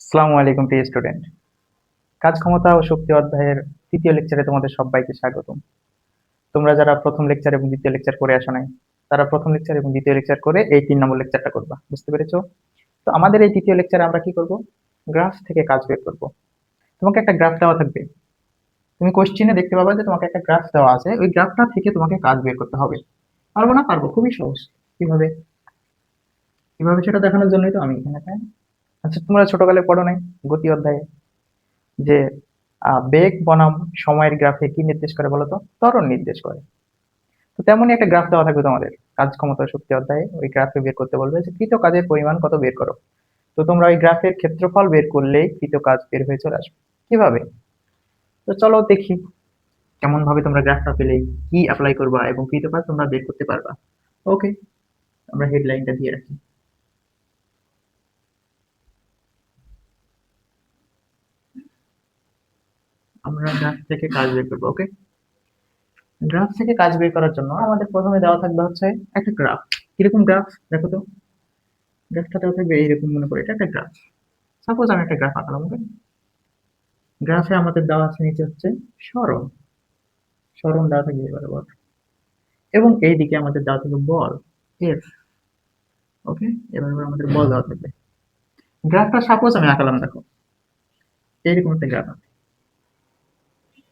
আসসালামু আলাইকুম প্রিয় স্টুডেন্ট। কাজ ক্ষমতা ও শক্তি অধ্যায়ের তৃতীয় লেকচারে তোমাদের সবাইকে স্বাগতম। তোমরা যারা প্রথম লেকচার এবং দ্বিতীয় লেকচার করে আসো নাই, তারা প্রথম লেকচার এবং দ্বিতীয় লেকচার করে এই 3 নম্বর লেকচারটা করবা। বুঝতে পেরেছো? তো আমাদের এই তৃতীয় লেকচারে আমরা কি করব? গ্রাফ থেকে কাজ বের করব। তোমাকে একটা গ্রাফ দেওয়া থাকবে। তুমি কোশ্চেনে দেখতে পাবা যে তোমাকে একটা গ্রাফ দেওয়া আছে। ওই গ্রাফটা থেকে তোমাকে কাজ বের করতে হবে। পারবো না? পারবো। খুবই সহজ। কিভাবে? কিভাবে সেটা দেখানোর জন্যই তো আমি এখানে, তাই না? আচ্ছা, তোমরা ছোটকালে পড়ো নাই গতি অধ্যায়ে যে বেগ বনাম সময়ের গ্রাফে কি নির্দেশ করে বলতো? ত্বরণ নির্দেশ করে। তো তেমনই একটা গ্রাফ দেওয়া থাকবে তোমাদের কাজ ক্ষমতা ও শক্তি অধ্যায়ে। ওই গ্রাফে বের করতে বলবে যে কৃত কাজের পরিমাণ কত বের করো। তো তোমরা ওই গ্রাফের ক্ষেত্রফল বের করলেই কৃত কাজ বের হয়ে চলে আসবে। কিভাবে? তো চলো দেখি কেমন ভাবে তোমরা গ্রাফটা পেলে কি অ্যাপ্লাই করবা এবং কৃত কাজ তোমরা বের করতে পারবা। ওকে, আমরা হেডলাইনটা দিয়ে রাখি। আমরা গ্রাফ থেকে কাজ বের করবো। ওকে, গ্রাফ থেকে কাজ বের করার জন্য আমাদের প্রথমে দেওয়া থাকবে হচ্ছে একটা গ্রাফ। কিরকম গ্রাফ দেখো তো? গ্রাফটা দেওয়া থাকবে এইরকম, মনে করি এটা একটা গ্রাফ। সাপোজ আমি একটা গ্রাফ আঁকলাম। ওকে, গ্রাফে আমাদের দেওয়া আছে নিচে হচ্ছে সরণ। সরণ দেওয়া থাকবে বরাবর, এবং এইদিকে আমাদের দেওয়া থাকবে বল এফ। ওকে, এবার আমাদের বল দেওয়া থাকবে। গ্রাফটা সাপোজ আমি আঁকালাম, দেখো এইরকম একটা গ্রাফ আছে।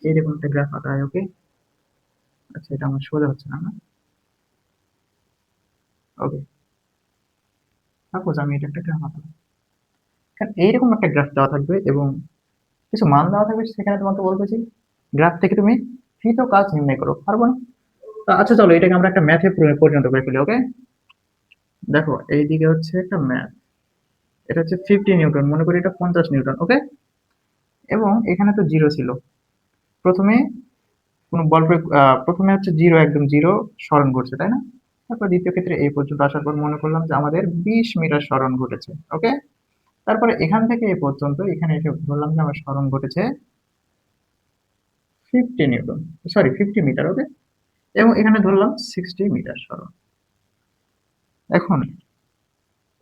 এইরকম একটা গ্রাফ আঁকা হয়। ওকে, আচ্ছা এটা আমার সোজা হচ্ছে না, না? ওকে, সাপোজ আমি এটা একটা গ্রাফ আঁকালাম। কারণ এইরকম একটা গ্রাফ দেওয়া থাকবে এবং কিছু মান দেওয়া থাকবে, সেখানে তোমাকে বলবে যে গ্রাফ থেকে তুমি কৃত কাজ নির্ণয় করো। পারবো না? আচ্ছা চলো এটাকে আমরা একটা ম্যাথে পরিণত করে ফেলি। ওকে, দেখো এইদিকে হচ্ছে একটা ম্যাথ। এটা হচ্ছে 50 নিউটন, মনে করি এটা 50 নিউটন। ওকে, এবং এখানে তো জিরো ছিল প্রথমে। কোনো বল প্রয়োগ প্রথমে হচ্ছে জিরো, একদম জিরো সরণ ঘটছে, তাই না? তারপর দ্বিতীয় ক্ষেত্রে এই পর্যন্ত আসার পর মনে করলাম যে আমাদের 20 মিটার সরণ ঘটেছে। ওকে, তারপরে এখান থেকে এই পর্যন্ত এখানে এসে ধরলাম যে আমার সরণ ঘটেছে 50 নিউটন, সরি 50 মিটার। ওকে, এবং এখানে ধরলাম 60 মিটার সরণ। এখন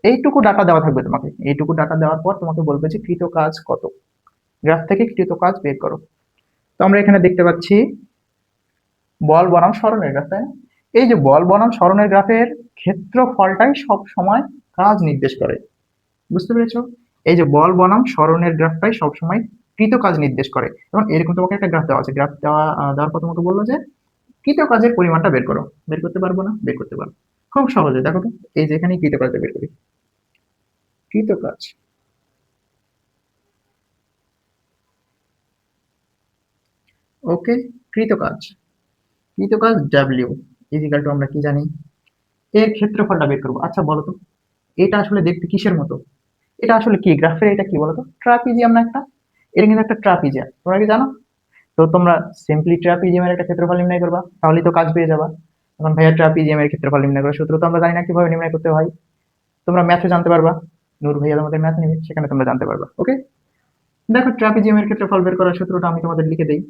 এইটুকু ডাটা দেওয়া থাকবে তোমাকে। এইটুকু ডাটা দেওয়ার পর তোমাকে বলবে যে কৃত কাজ কত, গ্রাফ থেকে কৃত কাজ বের করো। তো আমরা এখানে দেখতে পাচ্ছি বল বনাম সরণের গ্রাফ, তাই না? এই যে বল বনাম সরণের গ্রাফের ক্ষেত্রফলটাই সব সময় কাজ নির্দেশ করে। বুঝতে পেরেছো? এই যে বল বনাম সরণের গ্রাফটাই সবসময় কৃত কাজ নির্দেশ করে। এবং এরকম তোমাকে একটা গ্রাফ দেওয়া আছে। গ্রাফ দেওয়ার পর তোমাকে বললো যে কৃত কাজের পরিমাণটা বের করো। বের করতে পারবো না? বের করতে পারবো। খুব সহজে দেখো তো, এই যে এখানে কৃত কাজটা বের করি। কৃত কাজ, ওকে, কৃত কাজ। কৃত কাজ ডাব্লিউ ইজিক্যাল টু আমরা কি জানি? এর ক্ষেত্রফলটা বের করবো। আচ্ছা বলো তো, এটা আসলে দেখতে কিসের মতো? এটা আসলে কি গ্রাফের? এটা কি বলতো? ট্রাপিজিয়াম না একটা? এটা কিন্তু একটা ট্রাপিজিয়াম, তোমরা কি জানো? তো তোমরা সিম্পলি ট্রাপিজিয়ামের একটা ক্ষেত্রফল নির্ণয় করবা, তাহলেই তো কাজ পেয়ে যাবা। এখন ভাইয়া ট্রাপিজিয়ামের ক্ষেত্রফল নির্ণয় করার সূত্র তো আমরা জানি না, কিভাবে নির্ণয় করতে হয়। তোমরা ম্যাথে জানতে পারবা। নূর ভাইয়া তোমাদের ম্যাথ নিবে, সেখানে তোমরা জানতে পারবা। ওকে, দেখো ট্রাপিজিয়ামের ক্ষেত্রফল বের করার সূত্রটা আমি তোমাদের লিখে দিই।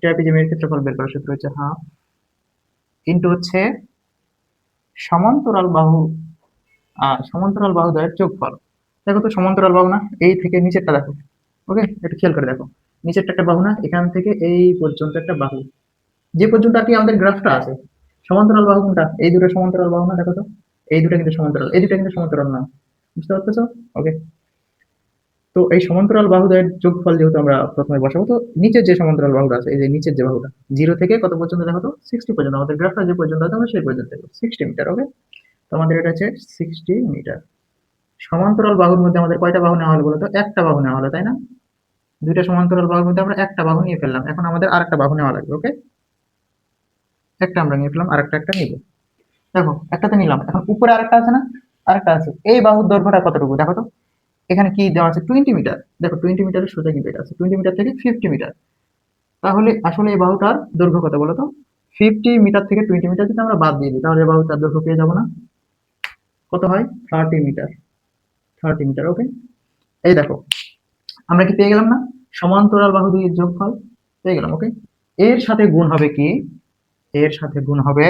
ট্রাপিজিয়ামের ক্ষেত্রফল বের করার সূত্র হচ্ছে হাফ ইন্টু হচ্ছে সমান্তরাল বাহু, সমান্তরাল বাহুদ্বয়ের যোগফল। দেখো তো সমান্তরাল বাহু না? এই থেকে নিচেরটা দেখো। ওকে, একটু খেয়াল করে দেখো। নিচেরটা একটা বাহু না? এখান থেকে এই পর্যন্ত একটা বাহু, যে পর্যন্ত আর কি আমাদের গ্রাফটা আছে। সমান্তরাল বাহু কোনটা? এই দুটো সমান্তরাল বাহু না? দেখো তো, এই দুটো কিন্তু সমান্তরাল, এই দুটো কিন্তু সমান্তরাল না। বুঝতে পারতেছো? ওকে, তো এই সমান্তরাল বাহুদ্বয়ের যোগফল যেহেতু আমরা প্রথমে বসাবো, তো নিচের যে সমান্তরাল বাহুটা আছে, এই যে নিচের যে বাহুটা, জিরো থেকে কত পর্যন্ত দেখো তো? 60 পর্যন্ত। আমাদের গ্রাফটা যে পর্যন্ত আছে আমরা সেই পর্যন্ত দেখবো 60 মিটার। ওকে, তো আমাদের এটা হচ্ছে 60 মিটার। সমান্তরাল বাহুর মধ্যে আমাদের কয়টা বাহু নেওয়া হলো বলতো? একটা বাহু নেওয়া হলো, তাই না? দুইটা সমান্তরাল বাহুর মধ্যে আমরা একটা বাহু নিয়ে ফেললাম। এখন আমাদের আরেকটা বাহু নেওয়া লাগবে। ওকে, একটা আমরা নিয়ে ফেললাম, আরেকটা একটা নিব। দেখো একটাতে নিলাম, এখন উপরে আরেকটা আছে না? আরেকটা আছে। এই বাহুর দৈর্ঘ্যটা কতটুকু দেখো তো? এখানে কি দেওয়া আছে? 20 মিটার। দেখো 20 মিটারের সোজা কিন্তু এটা আছে, 20 মিটার থেকে 50 মিটার। তাহলে আসলে এই বাহুটার দৈর্ঘ্য কত বলো তো? 50 মিটার থেকে 20 মিটার যদি আমরা বাদ দিয়ে দিই, তাহলে এই বাহুটার দৈর্ঘ্য পেয়ে যাবো না? কত হয়? 30 মিটার। 30 মিটার। ওকে, এই দেখো আমরা কি পেয়ে গেলাম না? সমান্তরাল বাহু দুইয়ের যোগফল পেয়ে গেলাম। ওকে, এর সাথে গুণ হবে কি? এর সাথে গুণ হবে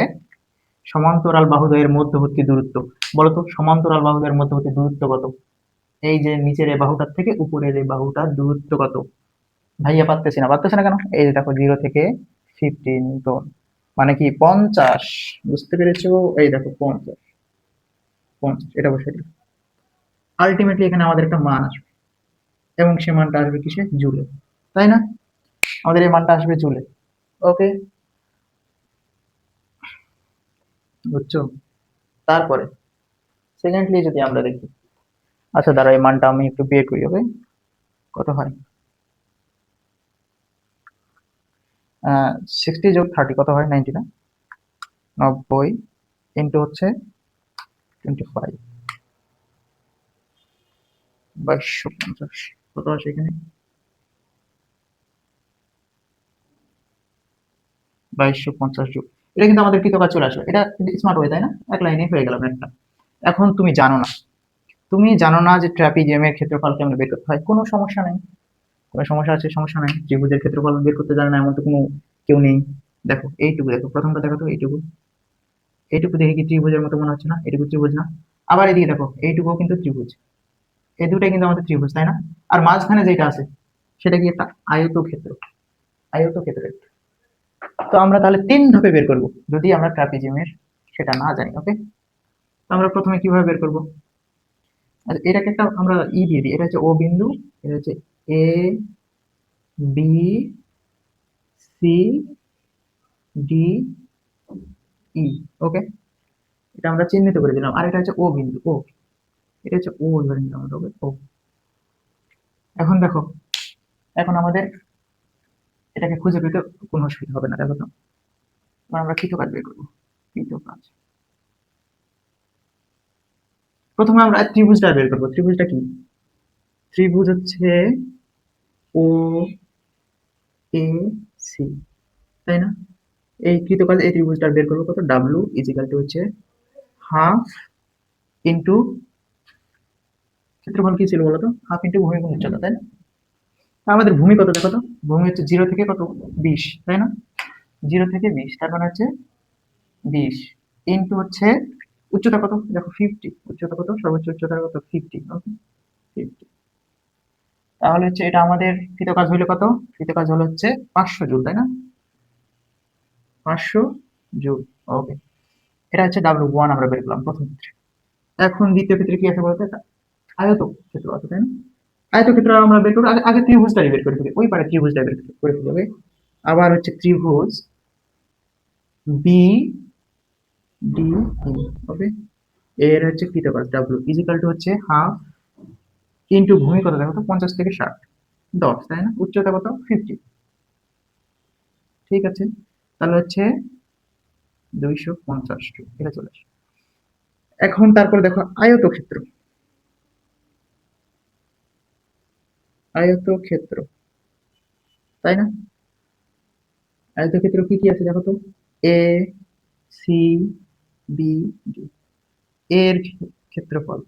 সমান্তরাল বাহুদ্বয়ের মধ্যবর্তী দূরত্ব। বলতো সমান্তরাল বাহুদ্বয়ের মধ্যবর্তী দূরত্ব কত? এই যে নিচের এই বাহুটার থেকে উপরের এই বাহুটার দূরত্ব কত? ভাইয়া পারতেছি না কেন? এই যে দেখো 0 থেকে 15 নিউটন, মানে কি 50, বুঝতে পেরেছো? এই দেখো 50, 50 এটা বসে দিই। আলটিমেটলি এখানে আমাদের একটা মান আসবে, এবং সে মানটা আসবে কিসে? জুলে, তাই না? আমাদের এই মানটা আসবে জুলে। ওকে, বুঝছো? তারপরে সেকেন্ডলি যদি আমরা দেখি, আচ্ছা দাঁড়া এই মানটা আমি একটু বের করি। ওকে, কত হয়? 60 যোগ 30 কত হয়? 90 না? 90 ইন্টু হচ্ছে 25, 2250 কত আসে এখানে? 2250 জুল। এটা কিন্তু আমাদের কৃতকাজ চলে আসলো, এটা কিন্তু স্মার্ট ওয়ে, তাই না? এক লাইনে হয়ে গেল একটা। এখন তুমি জানো না যে ট্র্যাপিজিয়ামের ক্ষেত্রফল কেমন বের করতে হয়? কোনো সমস্যা নাই। কোনো সমস্যা আছে? সমস্যা নাই। ত্রিভুজের ক্ষেত্রফল বের করতে জানে না এমন তো কোনো কেউ নেই। দেখো এইটুকু, দেখো প্রথমটা দেখো তো, এইটুকু, এইটুকু দেখে কি ত্রিভুজের মতো মনে হচ্ছে না? এটুকু ত্রিভুজ না? আবার এদিকে দেখো, এইটুকুও কিন্তু ত্রিভুজ। এই দুটাই কিন্তু আমাদের ত্রিভুজ, তাই না? আর মাঝখানে যেটা আছে সেটা কি? একটা আয়তক্ষেত্র। আয়তক্ষেত্র। তো আমরা তাহলে 3 ধাপে বের করব, যদি আমরা ট্রাপিজিয়ামের সেটা না জানি। ওকে, তো আমরা প্রথমে কিভাবে বের করব? আচ্ছা এটাকে একটা আমরা দিয়ে দিই, এটা হচ্ছে ও বিন্দু, এটা হচ্ছে A B C D E. ওকে, এটা আমরা চিহ্নিত করে দিলাম। আর এটা হচ্ছে ও বিন্দু, ও, এটা হচ্ছে ও ধরে নিলাম আমরা। ওকে, ও। এখন দেখো, এখন আমাদের এটাকে খুঁজে পেতে কোনো অসুবিধা হবে না। দেখো তো, এবার আমরা কৃত কাজ বের করবো। কৃত কাজ, প্রথমে আমরা ত্রিভুজটা বের করবো। ত্রিভুজটা কি? ত্রিভুজ হচ্ছে ও এ সি, তাই না? এই কৃতকাজ এই ত্রিভুজটা বের করবো কত? ডাব্লু ইজিক্যাল টু হচ্ছে হাফ ইন্টু, ক্ষেত্রফল কি ছিল বলতো? হাফ ইন্টু ভূমি গুণ উচ্চতা, তাই না? আমাদের ভূমি কত দেখো তো? ভূমি হচ্ছে 0 থেকে কত? 20, তাই না? 0 থেকে 20, তার মানে হচ্ছে 20 ইন্টু হচ্ছে উচ্চতা কত? দেখো 50, উচ্চতা কত? সর্বোচ্চ উচ্চতা কত? 50। ওকে, 50। তাহলে হচ্ছে এটা আমাদের কৃতকাজ হইলো কত? কৃতকাজ হলো হচ্ছে 500 জুল, তাই না? 500 জুল। ওকে, এটা হচ্ছে W1 আমরা বের করলাম প্রথম ক্ষেত্রে। এখন দ্বিতীয় ক্ষেত্রে কি আছে বলতে? আয়ত ক্ষেত্র আছে, তাই না? আয়তক্ষেত্র আমরা বের করবো, আগে আগে ত্রিভুজটাই বের করে ফেলি, ওই পারে ত্রিভুজটা বের করে ফেলি। ওকে, আবার হচ্ছে ত্রিভুজ বি ডি ই। ওকে, এর হচ্ছে কৃতকাজ ডাব্লিউ ইজিক্যাল টু হচ্ছে হাফ ইন্টু ভূমি কত দেখো তো? 50 থেকে 60, 10, তাই না? উচ্চতা কত? 50। ঠিক আছে, তাহলে হচ্ছে 250 এটা চলে আসে। এখন তারপরে দেখো আয়তক্ষেত্র, আয়তক্ষেত্র, তাই না? আয়তক্ষেত্র কি কি আছে দেখো তো? A C B D. এর ক্ষেত্রফল,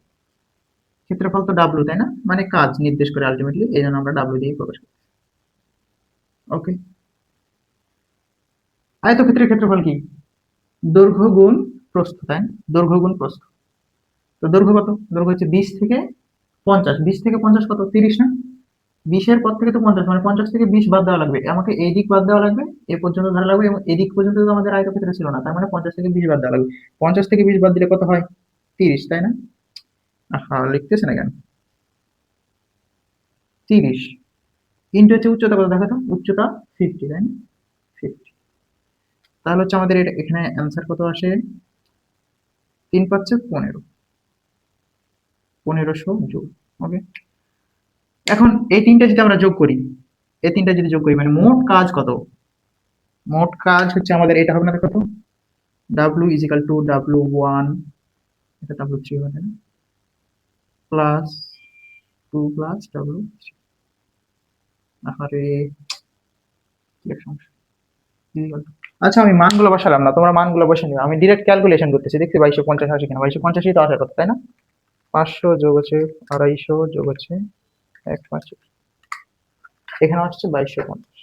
ক্ষেত্রফল তো ডাব্লু, তাই না? মানে কাজ নির্দেশ করে আলটিমেটলি, এই জন্য আমরা ডাব্লু দিয়ে প্রকাশ করি। ওকে, আয়তক্ষেত্রের ক্ষেত্রফল কি? দৈর্ঘ্য গুণ প্রস্থ, তাই না? দৈর্ঘ্য গুণ প্রস্থ। তো দৈর্ঘ্য কত? দৈর্ঘ্য হচ্ছে 20 থেকে 50, 20 থেকে 50 কত? 30 না? 20-এর পর থেকে তো 50, মানে 50 থেকে 20 বাদ দেওয়া লাগবে আমাকে, এই দিক বাদ দেওয়া লাগবে, এ পর্যন্ত ধরা লাগবে, এবং এদিক পর্যন্ত তো আমাদের আয়তক্ষেত্র ছিল না, তার মানে 50 থেকে 20 বাদ দেওয়া লাগবে। 50 থেকে 20 বাদ দিলে কত হয়? 30, তাই না? হ্যাঁ, লিখতেছে না কেন? 30 ইন্টু হচ্ছে উচ্চতা কত দেখো তো? উচ্চতা 50, তাই না? 50। তাহলে হচ্ছে আমাদের এখানে অ্যান্সার কত আসে? 3 × 5 = 15, 1500 জুল। ওকে, এখন এই তিনটা যদি আমরা যোগ করি, এই তিনটা যদি যোগ করি মানে মোট কাজ কত? মোট কাজ হচ্ছে আমাদের এটা হবে না দেখো তো? ডাব্লু ইজিক্যাল টু W1, এটা W3 হবে না? Plus 2 plus W3। আরে কি এক সমস্যা। equal to- আচ্ছা আমি মানগুলো বসালাম না, তোমরা মানগুলো বসে নিও, আমি ডিরেক্ট ক্যালকুলেশন করতেছি, দেখছি 2250 আসে কিনা। 2250 তো আসার কথা, তাই না? 500 যোগ হচ্ছে 250 যোগ হচ্ছে 150, এখানে আসছে 2250।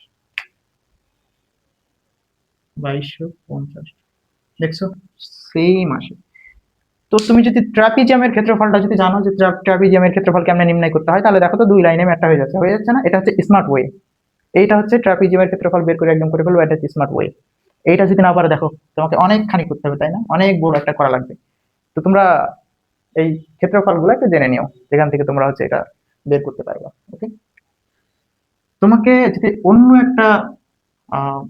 2250 দেখছো, সেম আসে। তো তুমি যদি ট্রাপিজিয়ামের ক্ষেত্রফলটা যদি জানো যে ট্রাপিজিয়ামের ক্ষেত্রফল কেমনে নির্ণয় করতে হয়, তাহলে দেখো তো দুই লাইনে ম্যাথটা হয়ে যাচ্ছে না? এটা হচ্ছে স্মার্ট ওয়ে। এইটা হচ্ছে ট্রাপিজিয়ামের ক্ষেত্রফল বের করে একদম করে ফেলবো, এটা হচ্ছে স্মার্ট ওয়ে। এইটা যদি না পারো, দেখো তোমাকে অনেকখানি করতে হবে, তাই না? অনেক বড় একটা করা লাগবে। তো তোমরা এই ক্ষেত্রফলগুলো একটু জেনে নিও, যেখান থেকে তোমরা হচ্ছে এটা বের করতে পারবা। ওকে, তোমাকে যদি অন্য একটা আহ,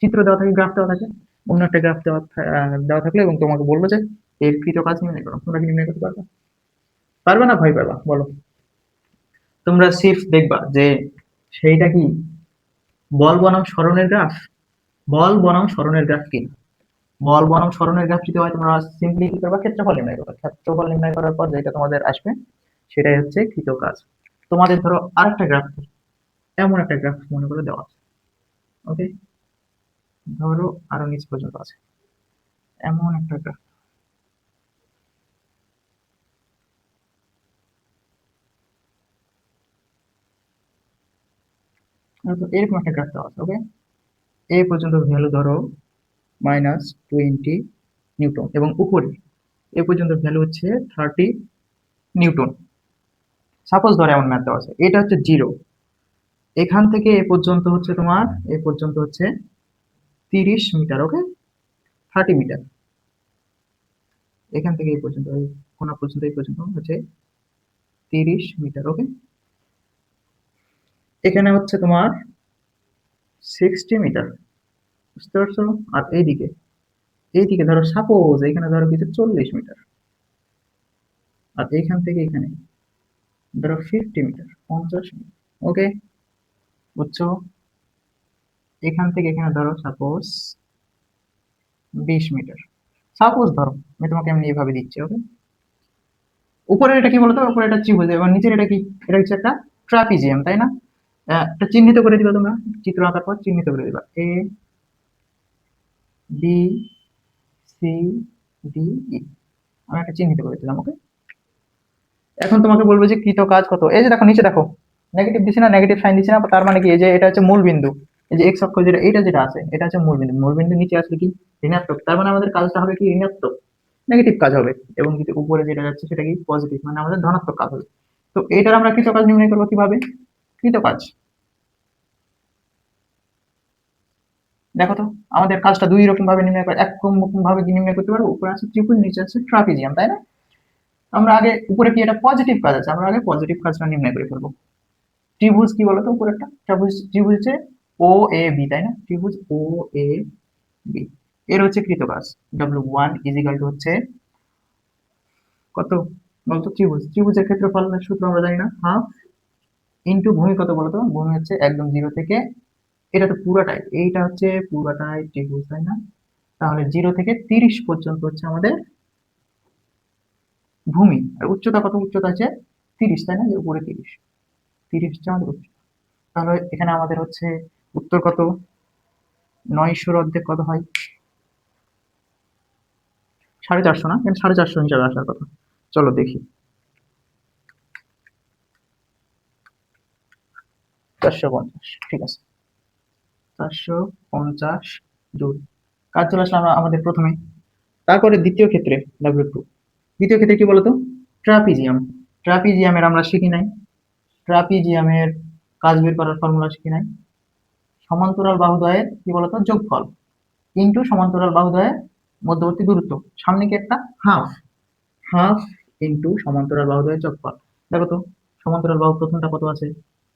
চিত্র দেওয়া থাকে, গ্রাফ দেওয়া থাকে, অন্য একটা গ্রাফ দেওয়া থাকলে এবং তোমাকে বলবো যে এর কৃত কাজ নির্ণয় করো, তোমরা কি নির্ণয় করতে পারবে? পারবে না ভয় পাবা? বলো। তোমরা সির্ফ দেখবা যে সেইটা কি বল বনাম সরণের গ্রাফ, বল বনাম সরণের গ্রাফ কি। বল বনাম সরণের গ্রাফ যদি হয়, তোমরা সিম্পলি কি করবা, ক্ষেত্রফল নির্ণয় করবা। ক্ষেত্রফল নির্ণয় করার পর যেটা তোমাদের আসবে সেটাই হচ্ছে কৃত কাজ। তোমাদের ধরো আরেকটা গ্রাফ, এমন একটা গ্রাফ মনে করে দেওয়া আছে। ওকে, ধরো আরো নিচ পর্যন্ত আছে এমন একটা গ্রাফ। এরকম একটা গ্রাফ দেওয়া আছে। ওকে, এই পর্যন্ত ভ্যালু ধরো -20 নিউটন, এবং উপরে এ পর্যন্ত ভ্যালু হচ্ছে 30 নিউটন। সাপোজ ধরো এমন ম্যাথ দেওয়া আছে, এটা হচ্ছে 0, এখান থেকে এ পর্যন্ত হচ্ছে তোমার, এ পর্যন্ত হচ্ছে 30 মিটার। ওকে, 30 মিটার, এখান থেকে এই পর্যন্ত, এই কোনা পর্যন্ত, এই পর্যন্ত হচ্ছে 30 মিটার। ওকে, এখানে হচ্ছে তোমার 60 মিটার, বুঝতে পারছো? আর এইদিকে ধরো সাপোজ এখানে ধরো কিছু 40 মিটার, আর এখান থেকে এখানে ধরো 50 মিটার, 50 মিটার। ওকে, বুঝছো? এখান থেকে এখানে ধরো সাপোজ 20 মিটার। সাপোজ ধরো আমি তোমাকে এমনি এইভাবে দিচ্ছি। ওকে, উপরের এটা কি বলতো, উপরে এটা ত্রিভুজ, এবং নিচের এটা কি, এটা হচ্ছে একটা ট্রাপিজিয়াম, তাই না? এটা চিহ্নিত করে দিবা তোমরা, চিত্র আঁকার পর চিহ্নিত করে দিবা, A B C D E, আমি একটা চিহ্নিত করে দিলাম। ওকে, এখন তোমাকে বলবো যে কৃত কাজ কত। এই যে দেখো নিচে দেখো নেগেটিভ দিছি না, নেগেটিভ সাইন দিছি না, তার মানে কি, এই যে এটা হচ্ছে মূল বিন্দু, এই যে এক্স অক্ষ যেটা, এটা যেটা আছে এটা হচ্ছে মূল বিন্দু। মূল বিন্দু নিচে আসলে কি ঋণাত্মক, তার মানে আমাদের কাজটা হবে কি ঋণাত্মক, নেগেটিভ কাজ হবে। এবং যদি উপরে যেটা যাচ্ছে সেটা কি পজিটিভ, মানে আমাদের ধনাত্মক কাজ হবে। তো এটার আমরা কৃত কাজ নির্ণয় করবো কিভাবে? কৃত কাজ, দেখো তো আমাদের কাজটা দুই রকম ভাবে নির্ণয় করে, এক রকম ভাবে কি নির্ণয় করতে পারবো, উপরে আছে ত্রিভুজ, নিচে আছে ট্রাপিজিয়াম, তাই না? আমরা আগে উপরে কি এটা পজিটিভ কাজ আছে, আমরা আগে পজিটিভ কাজটা নির্ণয় করে ফেলবো। ত্রিভুজ কি বলতো, উপরে একটা ত্রিভুজ হচ্ছে ও এ বি, তাই না? ত্রিভুজ ও এ বি, এর হচ্ছে কৃত কাজ W1 = হচ্ছে কত বলতো, ত্রিভুজের ক্ষেত্রফলের সূত্র আমরা জানি না, হাফ ইন্টু ভূমি কত বলতো, ভূমি হচ্ছে একদম 0 থেকে, এটা তো পুরাটাই, এইটা হচ্ছে পুরাটাই ত্রিভুজ, তাই না? তাহলে 0 থেকে 30 পর্যন্ত হচ্ছে আমাদের ভূমি, আর উচ্চতা কত, উচ্চতা আছে 30, তাই না? যে উপরে 30 হচ্ছে আমাদের উচ্চতা। তাহলে এখানে আমাদের হচ্ছে উত্তর কত, 900-র অর্ধেক কত হয়? 450 না, কিন্তু 450 হিসাবে আসার কথা। চলো দেখি, 450, ঠিক আছে। 450 জুল কাজ চলে আসলো আমরা আমাদের প্রথমে। তারপরে দ্বিতীয় ক্ষেত্রে W2, দ্বিতীয় ক্ষেত্রে কি বলতো, ট্রাপিজিয়াম। ট্রাপিজিয়ামের আমরা শিখি নাই, ট্রাপিজিয়ামের কাজ বের করার ফর্মুলা শিখি নাই। সমান্তরাল বাহুদ্বয়ের কি বলতো, যোগফল ইন্টু সমান্তরাল বাহুদ্বয়ের মধ্যবর্তী দূরত্ব, সামনে কি একটা হাফ, হাফ ইন্টু সমান্তরাল বাহুদ্বয়ের যোগফল। দেখো তো সমান্তরাল বাহু প্রথমটা কত আছে,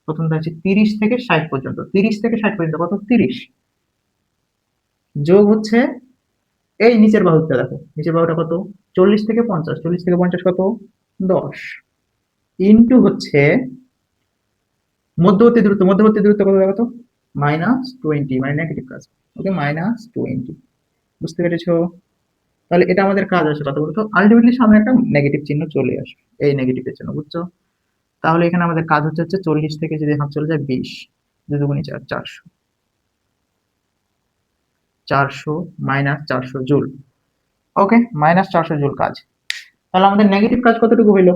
প্রথমটা আছে 30 থেকে 60 পর্যন্ত, 30 থেকে 60 পর্যন্ত কত, 30, যোগ হচ্ছে এই নিচের বাহুটা, দেখো নিচের বাহুটা কত, 40 থেকে 50, 40 থেকে 50 কত, 10, ইন্টু হচ্ছে মধ্যবর্তী দূরত্ব, মধ্যবর্তী দূরত্ব কত দেখো তো, -20, মানে নেগেটিভ কাজ। ওকে, -20, বুঝতে পেরেছো? তাহলে এটা আমাদের কাজ আছে কত বলতো, আলটিমেটলি সামনে একটা নেগেটিভ চিহ্ন চলে আসবে, এই নেগেটিভের জন্য, বুঝছো? তাহলে এখানে আমাদের কাজ হচ্ছে 40 থেকে যদি হাফ চলে যায় 20, 2 দুগুণে 4, 400, 400 -400 জুল। ওকে, -400 জুল কাজ। তাহলে আমাদের নেগেটিভ কাজ কতটুকু হইলো,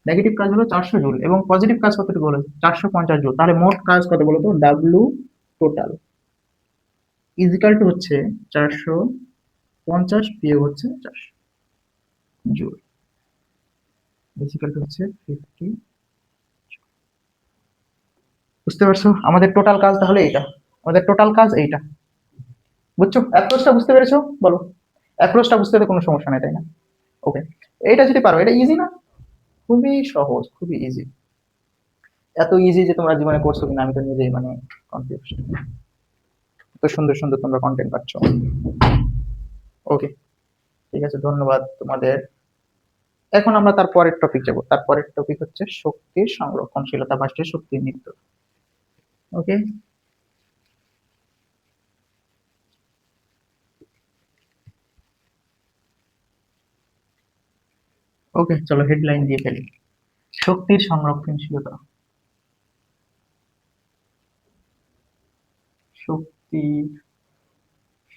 নেগেটিভ কাজ হলো 400 জুল, এবং পজিটিভ কাজ কতটুকু হলো 450 জুল। তাহলে মোট কাজ কত বলতো, ডাব্লু টোটাল ইজিক্যাল টু হচ্ছে 450 বিয়োগ হচ্ছে 400, জুল, বেসিক্যালি হচ্ছে 50। বুঝতে পারছো আমাদের টোটাল কাজ তাহলে এইটা, আমাদের টোটাল কাজ এইটা। বুঝছো অ্যাপ্রোচটা বুঝতে পেরেছো? বলো, অ্যাপ্রোচটা বুঝতে তো কোনো সমস্যা নাই তাই না? ওকে, এটা যদি পারো এটা ইজি না? খুবই সহজ, খুবই ইজি। এত ইজি যে তোমরা জীবনে করছো কিনা আমি তো নিজেই মানে কনফিউজ। এত সুন্দর সুন্দর তোমরা কন্টেন্ট পাচ্ছ। ওকে, ঠিক আছে, ধন্যবাদ তোমাদের। এখন আমরা তার পরের টপিক যাব। তার পরের টপিক হচ্ছে শক্তির সংরক্ষণশীলতা বা শক্তির মৃত্যু। ওকে, ওকে, চলো হেডলাইন দিয়ে ফেলি। শক্তির সংরক্ষণশীলতা। শক্তির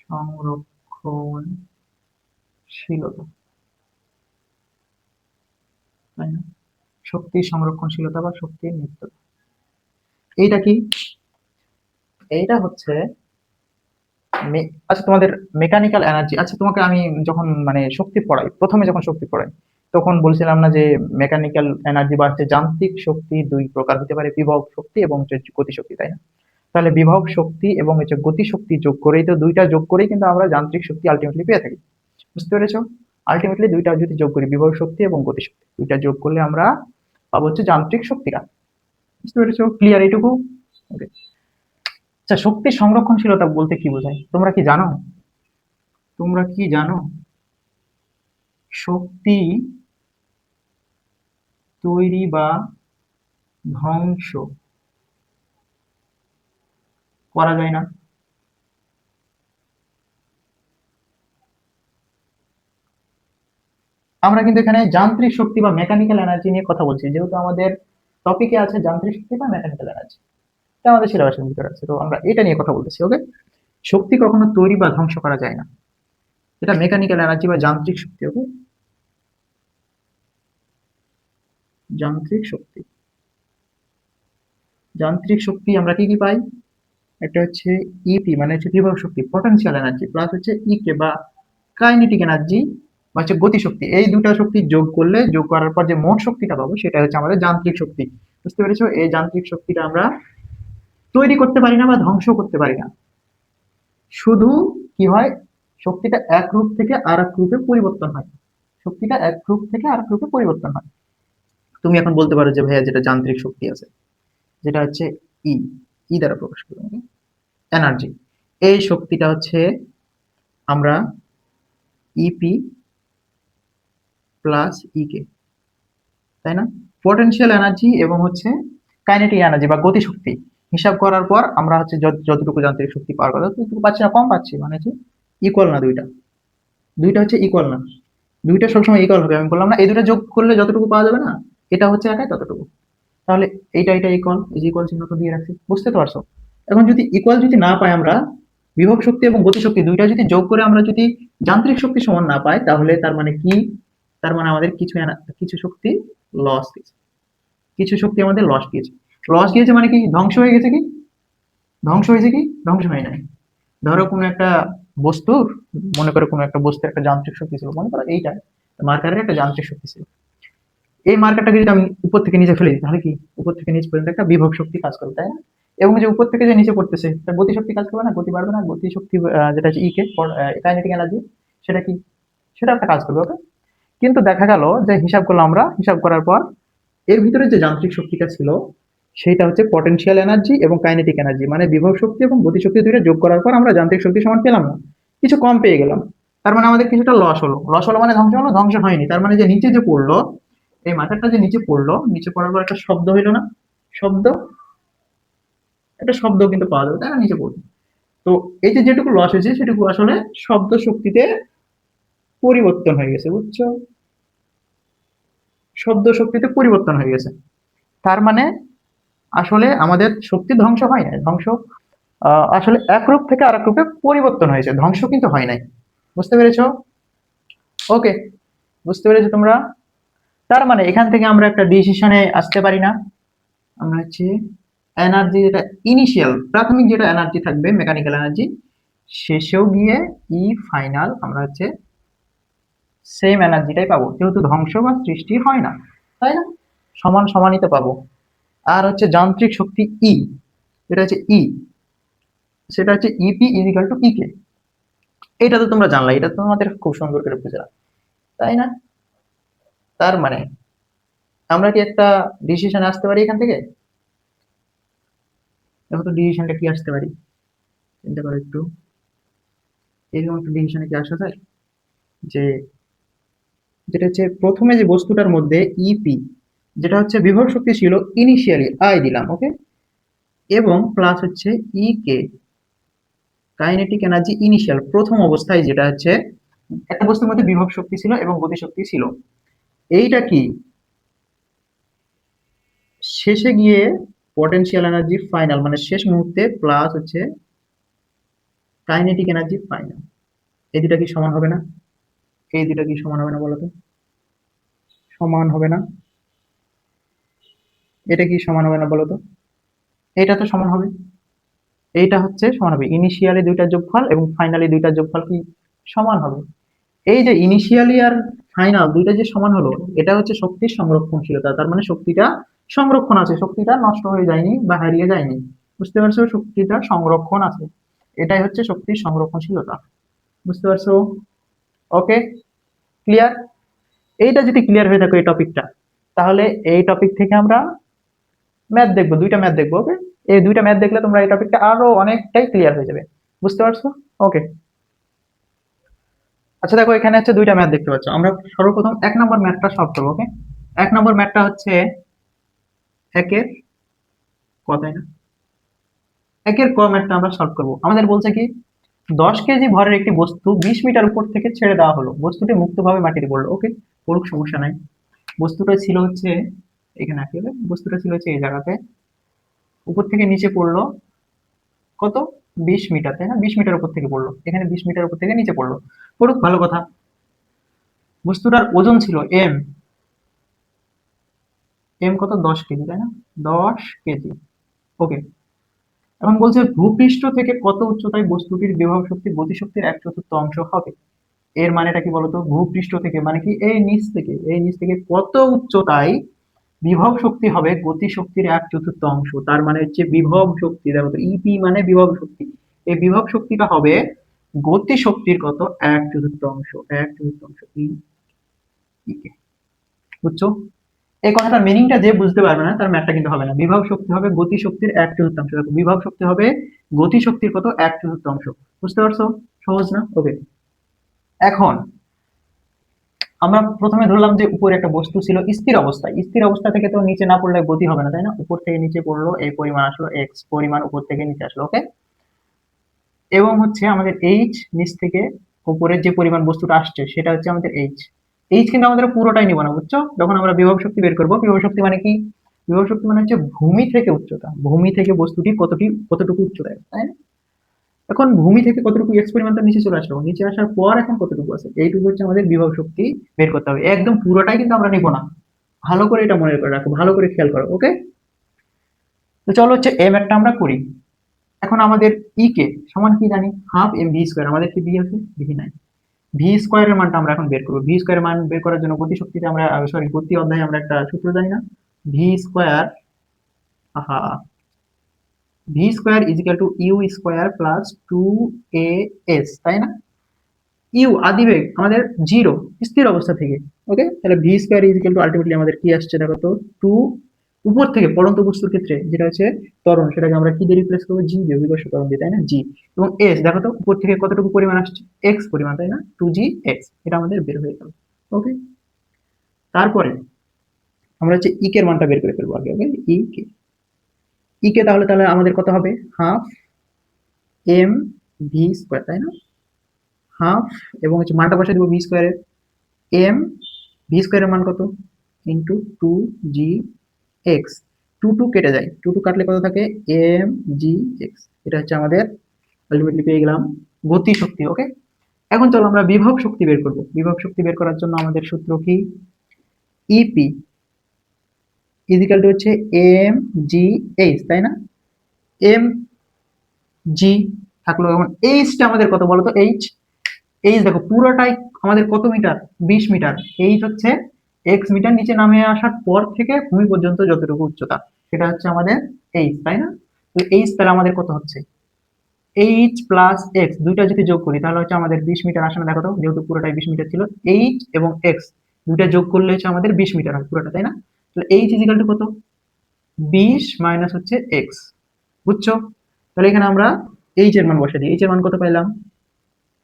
সংরক্ষণশীলতা, তাই না? শক্তির সংরক্ষণশীলতা বা শক্তির মৃত্যু, এইটা কি? এইটা হচ্ছে আচ্ছা তোমাদের মেকানিক্যাল এনার্জি। আচ্ছা তোমাকে আমি যখন মানে শক্তি পড়াই, প্রথমে যখন শক্তি পড়াই তখন বলছিলাম না যে মেকানিক্যাল এনার্জি বা হচ্ছে যান্ত্রিক শক্তি দুই প্রকার হতে পারে, বিভব শক্তি এবং হচ্ছে গতি শক্তি, তাই না? তাহলে বিভব শক্তি এবং হচ্ছে গতি শক্তি যোগ করেই তো, দুইটা যোগ করেই কিন্তু আমরা যান্ত্রিক শক্তি আলটিমেটলি পেয়ে থাকি। বুঝতে পেরেছো? আলটিমেটলি দুইটা যদি যোগ করি, বিভব শক্তি এবং গতি শক্তি, দুইটা যোগ করলে আমরা পাবো হচ্ছে যান্ত্রিক শক্তিটা। বুঝতে পেরেছো? ক্লিয়ার এইটুকু? ওকে। আচ্ছা, শক্তি সংরক্ষণশীলতা বলতে কি বোঝায় তোমরা কি জানো? তোমরা কি জানো শক্তি তৈরি বা ধ্বংস করা যায় না? আমরা কিন্তু এখানে যান্ত্রিক শক্তি বা মেকানিক্যাল এনার্জি নিয়ে কথা বলছি, যেহেতু আমাদের টপিকে আছে যান্ত্রিক শক্তি বা মেকানিক্যাল এনার্জি, এটা আমাদের সিলেবাসের ভিতরে আছে, তো আমরা এটা নিয়ে কথা বলতেছি। ওকে, শক্তি কখনো তৈরি বা ধ্বংস করা যায় না, এটা মেকানিক্যাল এনার্জি বা যান্ত্রিক শক্তি। ওকে, যান্ত্রিক শক্তি। যান্ত্রিক শক্তি আমরা কি কি পাই? একটা হচ্ছে ইপি মানে হচ্ছে বিভব শক্তি, পটেনশিয়াল এনার্জি, প্লাস হচ্ছে ইকে বা কাইনেটিক এনার্জি বা হচ্ছে গতি শক্তি। এই দুটা শক্তি যোগ করলে, যোগ করার পর যে মোট শক্তিটা পাবো সেটা হচ্ছে আমাদের যান্ত্রিক শক্তি। বুঝতে পেরেছো? এই যান্ত্রিক শক্তিটা আমরা তৈরি করতে পারি না বা ধ্বংস করতে পারি না। শুধু কি হয়, শক্তিটা এক রূপ থেকে আর এক রূপে পরিবর্তন হয়। শক্তিটা এক রূপ থেকে আর এক রূপে পরিবর্তন হয়। তুমি এখন বলতে পারো যে ভাইয়া যেটা যান্ত্রিক শক্তি আছে, যেটা হচ্ছে ই, ই দ্বারা প্রকাশ করি এনার্জি, এই শক্তিটা হচ্ছে আমরা ইপি প্লাস ইকে, তাই না? পটেনশিয়াল এনার্জি এবং হচ্ছে কাইনেটিক এনার্জি বা গতি শক্তি হিসাব করার পর আমরা হচ্ছে যতটুকু যান্ত্রিক শক্তি পাওয়ার কথা ততটুকু পাচ্ছি না, কম পাচ্ছি, মানে হচ্ছে ইকুয়াল না দুইটা, দুইটা হচ্ছে ইকুয়াল না, দুইটা সবসময় ইকুয়াল হবে। আমি বললাম না এই দুটো যোগ করলে যতটুকু পাওয়া যাবে না, এটা হচ্ছে একাই ততটুকু। তাহলে এইটা এটা ইকুয়াল, এই যে ইকুয়াল চিহ্ন তো দিয়ে রাখছি, বুঝতে তো পারছো? এখন যদি ইকুয়াল যদি না পাই আমরা, বিভব শক্তি এবং গতি শক্তি দুইটা যদি যোগ করে আমরা যদি যান্ত্রিক শক্তি সমান না পাই, তাহলে তার মানে কি? তার মানে আমাদের কিছু কিছু শক্তি লস গেছে, কিছু শক্তি আমাদের লস গিয়েছে। লস গিয়েছে মানে কি? ধ্বংস হয়ে গেছে কি? ধ্বংস হয়েছে কি? ধ্বংস হয় নাই। ধরো কোনো একটা বস্তুর, মনে করো কোনো একটা বস্তুর একটা যান্ত্রিক শক্তি ছিল, মনে করো এইটা মার্কারের একটা যান্ত্রিক শক্তি ছিল। এই মার্কারটাকে যদি আমি উপর থেকে নিচে ফেলে দিই, তাহলে কি উপর থেকে নিচ পর্যন্ত একটা বিভব শক্তি কাজ করবে, তাই না? এবং যে উপর থেকে যে নিচে পড়তেছে তার গতি শক্তি কাজ করবে না? গতি বাড়বে না? গতি শক্তি যেটা হচ্ছে ইকে, কাইনেটিক এনার্জি, সেটা কি? সেটা একটা কাজ করবে। ওকে, কিন্তু দেখা গেল যে হিসাব করলাম আমরা, হিসাব করার পর এর ভিতরে যে যান্ত্রিক শক্তিটা ছিল সেটা হচ্ছে পটেনশিয়াল এনার্জি এবং কাইনেটিক এনার্জি, মানে বিভব শক্তি এবং গতি শক্তি দুইটা যোগ করার পর আমরা যান্ত্রিক শক্তি সমান পেলাম না, কিছু কম পেয়ে গেলাম। তার মানে আমাদের কিছুটা লস হলো। লস হলো মানে ধ্বংস হলো? ধ্বংস হয়নি। তার মানে যে নিচে যে পড়লো, এই মাথাটা যে নিচে পড়লো, নিচে পড়ার পর একটা শব্দ হইলো না? শব্দ, একটা শব্দ কিন্তু পাওয়া যাবে, তাই না? নিচে পড়লো। তো এই যে যেটুকু লস হয়েছে সেটুকু আসলে শব্দ শক্তিতে পরিবর্তন হয়ে গেছে, বুঝছো? শব্দ শক্তিতে পরিবর্তন হয়ে গেছে। তার মানে আসলে আমাদের শক্তি ধ্বংস হয় নাই, ধ্বংস আসলে এক রূপ থেকে আরেক রূপে পরিবর্তন হয়েছে, ধ্বংস কিন্তু হয় নাই। বুঝতে পেরেছো? ওকে, বুঝতে পেরেছো তোমরা? তার মানে এখান থেকে আমরা একটা ডিসিশনে আসতে পারি না, আমরা হচ্ছে এনার্জি যেটা ইনিশিয়াল প্রাথমিক যেটা এনার্জি থাকবে মেকানিক্যাল এনার্জি, শেষেও গিয়ে ই ফাইনাল আমরা হচ্ছে সেম এনার্জিটাই পাবো, যেহেতু ধ্বংস বা সৃষ্টি হয় না, তাই না? সমান সমানই তো পাবো। আর হচ্ছে যান্ত্রিক শক্তি ই, এটা হচ্ছে ই, সেটা হচ্ছে ইপি ইজিক্যাল টু ইকে। এটা তো তোমরা জানলা, এটা তো তোমাদের খুব সুন্দর করে বুঝলাম, তাই না? তার মানে আমরা কি একটা ডিসিশন আসতে পারি এখান থেকে? দেখো তো ডিসিশনটা কি আসতে পারি, চিন্তা করো একটু। এরকম একটা ডিসিশনে কি আসা যায় যে, যেটা হচ্ছে প্রথমে যে বস্তুটার মধ্যে ইপি, যেটা হচ্ছে বিভব শক্তি ছিল ইনিশিয়ালি আই দিলাম, ওকে, এবং প্লাস হচ্ছে ই কে, কাইনেটিক এনার্জি ইনিশিয়াল, প্রথম অবস্থায় যেটা হচ্ছে একটা বস্তুর মধ্যে বিভব শক্তি ছিল এবং গতি শক্তি ছিল, এইটা কি শেষে গিয়ে পটেনশিয়াল এনার্জি ফাইনাল, মানে শেষ মুহূর্তে, প্লাস হচ্ছে কাইনেটিক এনার্জি ফাইনাল। এই দুটা কি সমান হবে না? এই দুটা কি সমান হবে না বলতো? সমান হবে না? এটা কি সমান হবে না বলতো? এটা তো সমান হবে। এইটা হচ্ছে সমান হবে, ইনিশিয়ালি দুইটা যোগফল এবং ফাইনালি দুইটা যোগফল কি সমান হবে। এই যে ইনিশিয়ালি আর ফাইনাল দুইটা যে সমান হলো, এটা হচ্ছে শক্তির সংরক্ষণশীলতা, তার মানে শক্তিটা সংরক্ষণ আছে, শক্তিটা নষ্ট হয়ে যায়নি বা হারিয়ে যায়নি। বুঝতে পারছো? শক্তিটা সংরক্ষণ আছে, এটাই হচ্ছে শক্তির সংরক্ষণশীলতা। বুঝতে পারছো? ওকে, ক্লিয়ার? এইটা যদি ক্লিয়ার হয়ে থাকে এই টপিকটা, তাহলে এই টপিক থেকে আমরা ম্যাথ দেখবো, দুইটা ম্যাথ দেখবো, ওকে। এই দুইটা ম্যাথ দেখলে তোমরা এই টপিকটা আরো অনেকটাই ক্লিয়ার হয়ে যাবে। বুঝতে পারছো? ওকে। আচ্ছা দেখো, এখানে হচ্ছে দুইটা ম্যাথ দেখতে পাচ্ছ, আমরা সর্বপ্রথম এক নম্বর ম্যাথটা সলভ করবো, ওকে। এক নম্বর ম্যাথটা হচ্ছে একের ক, তাই না? একের ক ম্যাথটা আমরা সলভ করবো। আমাদের বলছে কি, 10 কেজি ভরের একটি বস্তু 20 মিটার উপর থেকে ছেড়ে দেওয়া হলো, বস্তুটি মুক্তভাবে মাটিতে পড়লো, ওকে, পড়ুক, সমস্যা নাই। বস্তুটা ছিল হচ্ছে এখানে আঁকি হবে, বস্তুটা ছিল হচ্ছে এই জায়গাতে, উপর থেকে নিচে পড়লো কত, 20 মিটার, তাই না? 20 মিটার উপর থেকে পড়লো, এখানে 20 মিটার উপর থেকে নিচে পড়লো, পড়ুক, ভালো কথা। বস্তুটার ওজন ছিল এম, এম কত, 10 কেজি, তাই না? 10 কেজি, ওকে। এখন বলছে ভূপৃষ্ঠ থেকে কত উচ্চতায় বস্তুটির বিভব শক্তি গতিশক্তির 1/4 হবে। এর মানেটা কি বলতো? ভূপৃষ্ঠ থেকে মানে কি, এই নিচ থেকে, এই নিচ থেকে কত উচ্চতায় বিভব শক্তি হবে গতি শক্তির 1/4। তার মানে হচ্ছে বিভব শক্তি, দেখো তো ইপি মানে বিভব শক্তি, এই বিভব শক্তিটা হবে গতি শক্তির কত, 1/4, 1/4 ই, বুঝছো? এই কথাটার মিনিংটা যে বুঝতে পারবে না তার ম্যাথটা কিন্তু হবে না। বিভব শক্তি হবে গতি শক্তির 1/4, দেখো বিভব শক্তি হবে গতি শক্তির কত, 1/4। বুঝতে পারছো? সহজ না? ওকে। এখন আমরা প্রথমে ধরলাম যে উপরে একটা বস্তু ছিল স্থির অবস্থায়, স্থির অবস্থা থেকে তো নিচে না পড়লে গতি হবে না, তাই না? উপর থেকে নিচে পড়লো, এই পরিমাণ আসলো, এক্স পরিমাণ উপর থেকে নিচে আসলো, ওকে। এবং হচ্ছে আমাদের এইচ, নিচ থেকে উপরের যে পরিমাণ বস্তুটা আসছে সেটা হচ্ছে আমাদের এইচ। এইচ কিন্তু আমাদের পুরোটাই নিব না, বুঝছো? যখন আমরা বিভব শক্তি বের করবো, বিভব শক্তি মানে কি, বিভব শক্তি মানে হচ্ছে ভূমি থেকে উচ্চতা, ভূমি থেকে বস্তুটি কতটুকু উচ্চতায়, তাই না? এখন ভূমি থেকে কতটুকু এক্স পরিমাণ তার নিচে চলে আসলো, নিচে আসার পর এখন কতটুকু আছে, এইটুকু হচ্ছে আমাদের বিভব শক্তি বের করতে হবে। একদম পুরোটাই কিন্তু আমরা নিব না, ভালো করে এটা মনে করে রাখো, ভালো করে খেয়াল করো, ওকে। তো চলো হচ্ছে এম একটা আমরা করি। এখন আমাদের ই কে সমান কি জানি, হাফ এম ভি স্কোয়ার, আমাদের কি ভি আছে, ভি নাই। ভি স্কোয়ারের মানটা আমরা এখন বের করবো। ভি স্কোয়ারের মান বের করার জন্য গতি শক্তিতে আমরা, সরি, গতি অধ্যায়ে আমরা একটা সূত্র জানি না, ভি স্কোয়ার, আহা, V square equal to U square plus 2 S, তাই না? ইউ আদিবেগ আমাদের জিরো, স্থির অবস্থা থেকে, ওকে। তাহলে V square equal to ultimately আমাদের কি আসছে দেখো তো, টু, উপর থেকে পড়ন্ত বস্তুর ক্ষেত্রে যেটা হচ্ছে ত্বরণ, সেটাকে আমরা কি দিয়ে রিপ্লেস করবো, জি দিয়ে, বিকর্ষ ত্বরণ দিয়ে, তাই না? জি। এবং এস দেখো তো উপর থেকে কতটুকু পরিমাণ আসছে, এক্স পরিমাণ, তাই না? 2g x, এটা আমাদের বের হয়ে গেল, ওকে। তারপরে আমরা হচ্ছে ই কে এর মানটা বের করে ফেলবো আগে, ওকে। ই কে, ই কে তাহলে তাহলে আমাদের কত হবে, হাফ এম ভি স্কোয়ার, তাই না? হাফ, এবং হচ্ছে মানটা বসে দিব ভি স্কোয়ারের, এম ভি স্কোয়ারের মান কত, into 2g x, two two কেটে যায়, টু টু কাটলে কত থাকে, এম জি এক্স। এটা হচ্ছে আমাদের আলটিমেটলি পেয়ে গেলাম গতি শক্তি, ওকে। এখন চলো আমরা বিভব শক্তি বের করব। বিভব শক্তি বের করার জন্য আমাদের সূত্র কি, ইপি ইজিক্যাল টু হচ্ছে এম জি এইচ, তাই না? এম জি থাকলো, এখন এইচটা আমাদের কত বলতো, এইচ, এইচ দেখো পুরোটাই আমাদের কত মিটার, 20 মিটার। এইচ হচ্ছে এক্স মিটার নিচে নামে আসার পর থেকে ভূমি পর্যন্ত যতটুকু উচ্চতা, সেটা হচ্ছে আমাদের এইচ, তাই না? তো এইচ তাহলে আমাদের কত হচ্ছে, এইচ প্লাস এক্স দুইটা যদি যোগ করি তাহলে হচ্ছে আমাদের 20 মিটার আসে না, দেখো তো, যেহেতু পুরোটাই 20 মিটার ছিল, এইচ এবং এক্স দুইটা যোগ করলে হচ্ছে আমাদের 20 মিটার হয় পুরোটা, তাই না? তাহলে এইচ ইজিক্যাল টু কত, 20 মাইনাস হচ্ছে এক্স, বুঝছো? তাহলে এখানে আমরা এইচ এর মান বসে দিই, এইচ এর মান কত পাইলাম,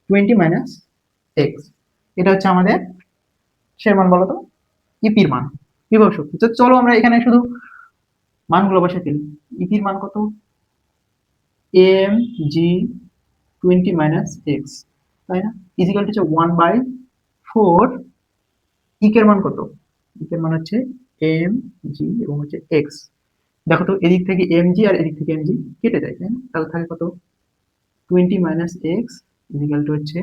20 মাইনাস এক্স। এটা হচ্ছে আমাদের সে মান, বলো তো, ইপির মান, বিভব শক্তি। তো চলো আমরা এখানে শুধু মানগুলো বসে দিই। ইপির মান কত, এম জি 20 - x, তাই না? ইজিক্যাল টু হচ্ছে 1/4। ইকের মান কত, ইকের মান হচ্ছে এম জি এবং হচ্ছে এক্স। দেখো তো এদিক থেকে এম জি আর এদিক থেকে এম জি কেটে যায়, তাই না? তাহলে থাকে কত, 20 - x ইজিক্যাল টু হচ্ছে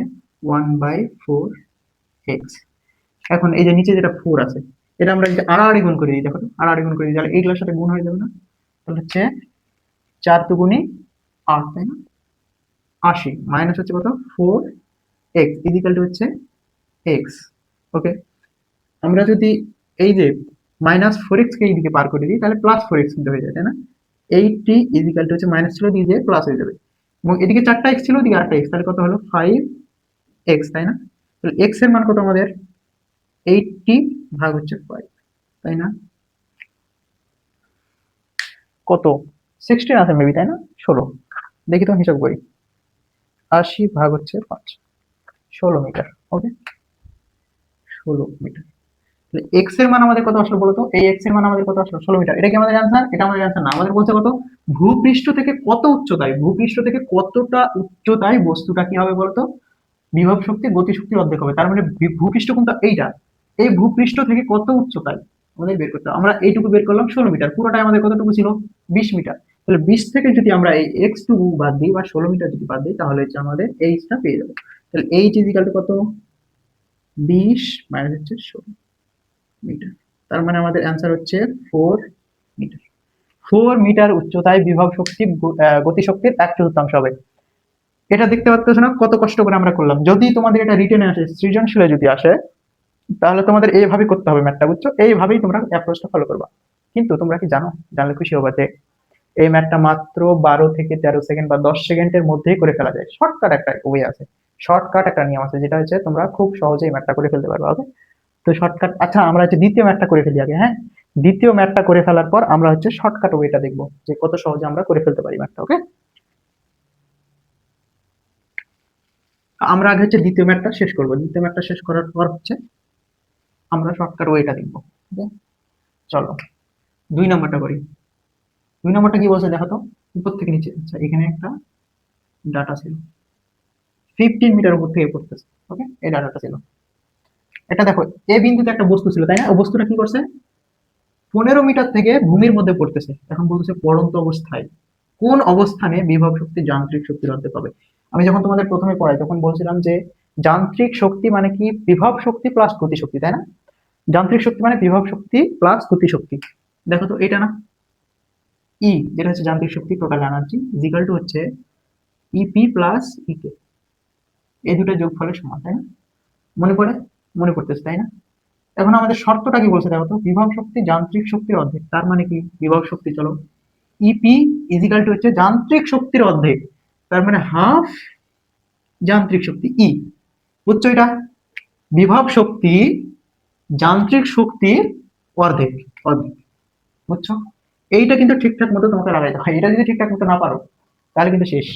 1/4 এক্স। এখন এই যে নিচে যেটা 4 আছে, এটা আমরা যদি আড়াআড়ি গুণ করে দিই, দেখো তো আড়াআড়ি গুণ করে দিই, তাহলে এইগুলোর সাথে গুণ হয়ে যাবে না? তাহলে হচ্ছে 4 × 2 = 8, তাই না? 80 মাইনাস হচ্ছে কত, 4 এক্স ইজিক্যাল টু হচ্ছে এক্স। ওকে, আমরা যদি এই যে -4 এক্স কে এইদিকে পার করে দিই তাহলে +4 এক্স কিন্তু হয়ে যায়, তাই না? 80 ইজিক্যাল টু হচ্ছে মাইনাস ছিল দিয়ে প্লাস হয়ে যাবে, এবং এদিকে 4টা এক্স ছিল, ওদিকে 8টা এক্স, তাহলে কত হলো 5 এক্স, তাই না? তাহলে এক্স এর মান কত আমাদের, 80 ভাগ হচ্ছে 5, তাই না? কত, 16 আছে মেবি, তাই না? 16, দেখি তো হিসাব করি, 80 ভাগ হচ্ছে 5, 16 মিটার। ওকে, 16 মিটার। এক্স এর মান আমাদের কত আসলো বলতো, এই এক্স এর মান আমাদের কত আসলো, 16 মিটার। এটা কি আমাদের অ্যান্সার? এটা আমাদের অ্যান্সার না, আমাদের বলছে কত, ভূপৃষ্ঠ থেকে কত উচ্চতায়, ভূপৃষ্ঠ থেকে কতটা উচ্চতায় বস্তুটা কি হবে বলতো, বিভব শক্তি গতি শক্তির অর্ধেক হবে। তার মানে ভূপৃষ্ঠ কিন্তু এইটা, এই ভূপৃষ্ঠ থেকে কত উচ্চতায় আমাদের বের করতে হবে। আমরা এইটুকু বের করলাম 16 মিটার, পুরোটাই আমাদের কতটুকু ছিল, 20 মিটার। তাহলে 20 থেকে যদি আমরা এই এক্স টুকু বাদ দিই বা 16 মিটার যদি বাদ দিই তাহলে হচ্ছে আমাদের এইচটা পেয়ে যাবো। তাহলে এইচ ইজিক্যাল টু কত, 20 মাইনাস হচ্ছে 16 মিটার। তার মানে আমাদের অ্যান্সার হচ্ছে 4 মিটার। 4 মিটার উচ্চতায় বিভব শক্তি গতিশক্তির 1/4 হবে। এটা দেখতে পাচ্ছ না কত কষ্ট করে আমরা করলাম। যদি তোমাদের এটা রিটেনে আসে, সৃজনশীলে যদি আসে, তাহলে তোমাদের এইভাবেই করতে হবে ম্যাথটা, বুঝছো? এইভাবেই তোমরা অ্যাপ্রোচটা ফলো করবা। কিন্তু তোমরা কি জানো, জানলে খুশি হবা, যে এই ম্যাথটা মাত্র 12 থেকে 13 সেকেন্ড বা 10 সেকেন্ডের মধ্যেই করে ফেলা যায়। শর্টকাট একটা ওয়ে আছে, শর্টকাট একটা নিয়ম আছে, যেটা হচ্ছে তোমরা খুব সহজেই ম্যাথটা করে ফেলতে পারবে। ওকে, তো শর্টকাট, আচ্ছা আমরা হচ্ছে দ্বিতীয় ম্যাথটা করে ফেলি আগে, হ্যাঁ? দ্বিতীয় ম্যাথটা করে ফেলার পর আমরা হচ্ছে শর্টকাট ওয়েটা দেখবো, যে কত সহজে আমরা করে ফেলতে পারি ম্যাথটা। ওকে, আমরা আগে হচ্ছে দ্বিতীয় ম্যাথটা শেষ করবো, দ্বিতীয় ম্যাথটা শেষ করার পর হচ্ছে আমরা শর্টকাট ওয়েটা দেখবো। ওকে, চলো 2 নম্বরটা করি। 2 নম্বরটা কি বলছে দেখো তো, উপর থেকে নিচে, আচ্ছা এখানে একটা ডাটা ছিল, 15 মিটার উপর থেকে পড়তেছে। ওকে, এই ডাটাটা ছিল, এটা দেখো, এ বিন্দুতে একটা বস্তু ছিল, তাই না? ও বস্তুটা কি করছে, 15 মিটার থেকে ভূমির মধ্যে পড়তেছে। এখন বলতেছে পড়ন্ত অবস্থায় কোন অবস্থানে বিভব শক্তি যান্ত্রিক শক্তির অর্ধেক হবে। আমি যখন তোমাদের প্রথমে পড়াই তখন বলছিলাম যে যান্ত্রিক শক্তি মানে কি, বিভব শক্তি প্লাস গতি শক্তি, তাই না? যান্ত্রিক শক্তি মানে বিভব শক্তি প্লাস গতি শক্তি। দেখো তো এটা না, ই যেটা হচ্ছে যান্ত্রিক শক্তি, টোটাল এনার্জি ইজিক্যাল টু হচ্ছে ইপি প্লাস ইকে, এই দুটো যোগফলের সমান, তাই না? মনে পড়ে, মনে পড়তেছে, তাই না? এখন আমাদের শর্তটা কি বলছে দেখো তো, বিভব শক্তি যান্ত্রিক শক্তির অর্ধেক। তার মানে কি, বিভব শক্তি, চলো, ইপি ইজিক্যাল টু হচ্ছে যান্ত্রিক শক্তির অর্ধেক, তার মানে হাফ যান্ত্রিক শক্তি ই, বুঝছো? এটা বিভব শক্তি যান্ত্রিক শক্তির অর্ধেক, অর্ধেক, বুঝছো? এইটা কিন্তু ঠিকঠাক মতো তোমাকে লাগাইতে হয়, এটা যদি ঠিকঠাক মতো না পারো তাহলে কিন্তু শেষ,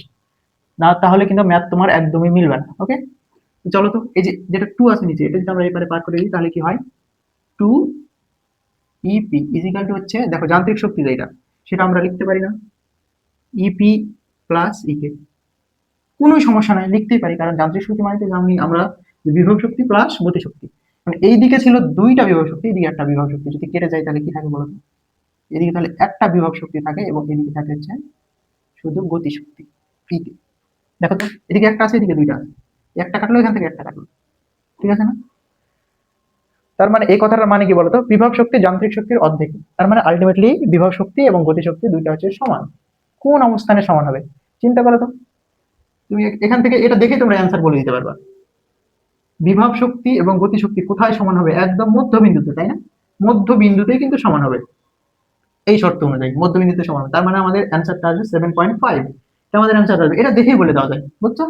না তাহলে কিন্তু ম্যাথ তোমার একদমই মিলবে না। ওকে, চলো তো, এই যে যেটা 2 আছে নিচে, এটা যদি আমরা এবারে পার করে দিই তাহলে কি হয়, 2 ইপি ইজিক্যাল টু হচ্ছে, দেখো যান্ত্রিক শক্তি যেটা সেটা আমরা লিখতে পারি না, ইপি প্লাস ইকে, কোনো সমস্যা নাই, লিখতেই পারি, কারণ যান্ত্রিক শক্তি মানে তো জানি আমরা বিভব শক্তি প্লাস গতি শক্তি। মানে এই দিকে ছিল দুইটা বিভব শক্তি, এদিকে একটা বিভব শক্তি, যদি কেটে যায় তাহলে কি থাকে বলতো, এদিকে তাহলে একটা বিভব শক্তি থাকে এবং এদিকে থাকে হচ্ছে শুধু গতি শক্তি, পিকে। দেখো তো এদিকে একটা আছে, এদিকে দুইটা আছে, একটা কাটলো এখান থেকে একটা কাটলো, ঠিক আছে না? তার মানে এই কথাটার মানে কি বলতো, বিভব শক্তি যান্ত্রিক শক্তির অর্ধেক। তার মানে আলটিমেটলি বিভব শক্তি এবং গতি শক্তি দুইটা হচ্ছে সমান। কোন অবস্থানে সমান হবে চিন্তা করো তো, তুমি এখান থেকে এটা দেখে তোমরা অ্যান্সার বলে দিতে পারবা। বিভব শক্তি এবং গতি শক্তি কোথায় সমান হবে? একদম মধ্যবিন্দুতে, তাই না? মধ্যবিন্দুতেই কিন্তু সমান হবে এই শর্ত অনুযায়ী, মধ্যবিন্দুতে সমান হবে। তার মানে আমাদের অ্যান্সারটা আসবে 7.5। এটা আমাদের অ্যান্সার আসবে, এটা দেখেই বলে দেওয়া যায়, বুঝছো?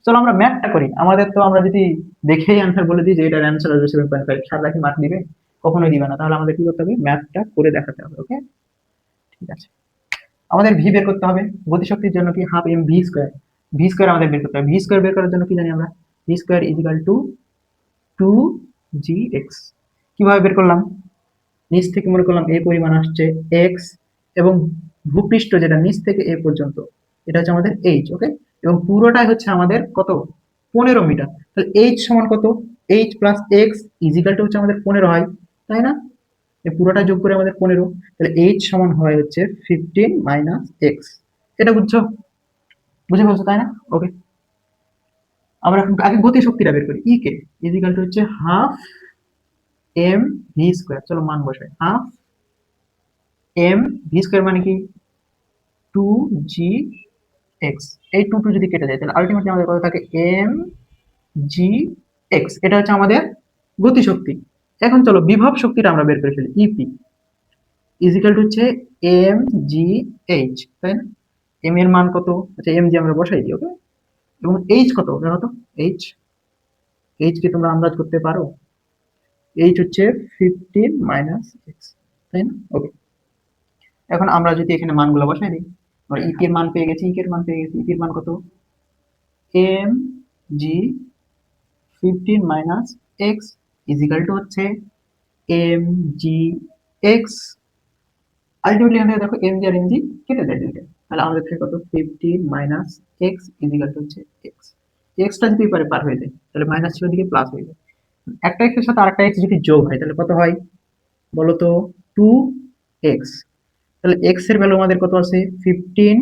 চলো আমরা ম্যাথটা করি। আমাদের তো আমরা যদি দেখেই অ্যান্সার বলে দিই যে এটার অ্যান্সার আসবে 7.5, সারা কি মার্ক দিবে? কখনোই দিবে না। তাহলে আমাদের কি করতে হবে? ম্যাথটা করে দেখাতে হবে। ওকে, ঠিক আছে। আমাদের ভি বের করতে হবে। গতিশক্তির জন্য কি half M V square, V square আমাদের বের করতে হবে। ভি স্কোয়ার বের করার জন্য কি জানি আমরা? V square equal to 2gx। কিভাবে বের করলাম? নিচ থেকে মনে করলাম এ পরিমাণ আসছে এক্স, এবং ভূপৃষ্ঠ যেটা নিচ থেকে এ পর্যন্ত এটা হচ্ছে আমাদের এইচ। ওকে, এবং পুরোটাই হচ্ছে আমাদের কত? 15 মিটার। তাহলে এইচ সমান কত? H plus X equal to হচ্ছে আমাদের 15 হয়, তাই না? এই পুরোটা যোগ করে আমাদের 15। তাহলে এইচ সমান হয় হচ্ছে 15 মাইনাস এক্স। এটা বুঝছো? বুঝে ফেলছো, তাই না? ওকে, আমরা এখন আগে গতি শক্তিটা বের করি। ই কে ইজিক্যাল টু হচ্ছে হাফ এম ভি স্কোয়ার। চলো মান বসাই। হাফ এম ভি স্কোয়ার মানে কি? 2gx। এই 2 যদি কেটে যায় তাহলে আলটিমেটলি আমাদের কত থাকে? M G X. এটা হচ্ছে আমাদের গতি শক্তি। এখন চলো বিভব শক্তিটা আমরা বের করে ফেলি। ইপি ইজিক্যাল টু হচ্ছে এম জি এইচ, তাই না? এম এর মান কত? আচ্ছা, এম জি আমরা বসাই দিই। ওকে, এবং এইচ কত দেখো তো? এইচ, এইচ কি তোমরা আন্দাজ করতে পারো? এইচ হচ্ছে 15 মাইনাস এক্স, তাই না? ওকে, এখন আমরা যদি এখানে মানগুলো বসাই দিই, আমরা ইপি এর মান পেয়ে গেছি। ইপি এর মান পেয়ে গেছি। ইপি এর মান কত? M G 15 minus X equal to হচ্ছে এম জি এক্স। আলটিমেটলি এখান থেকে দেখো এম জি আর এম জি কেটে দেয় দুইটা, তাহলে আমাদের থেকে কত? 15 মাইনাস এক্স ইজিক্যাল টু হচ্ছে এক্স। এক্সটা যদি পারে পার হয়ে যায় তাহলে মাইনাস ছিল দিকে প্লাস হয়ে যায়। একটা এক্স এর সাথে আরেকটা এক্স যদি যোগ হয় তাহলে কত হয় বলো তো? 2x। তাহলে এক্স এর ভ্যালু আমাদের কত আছে? 15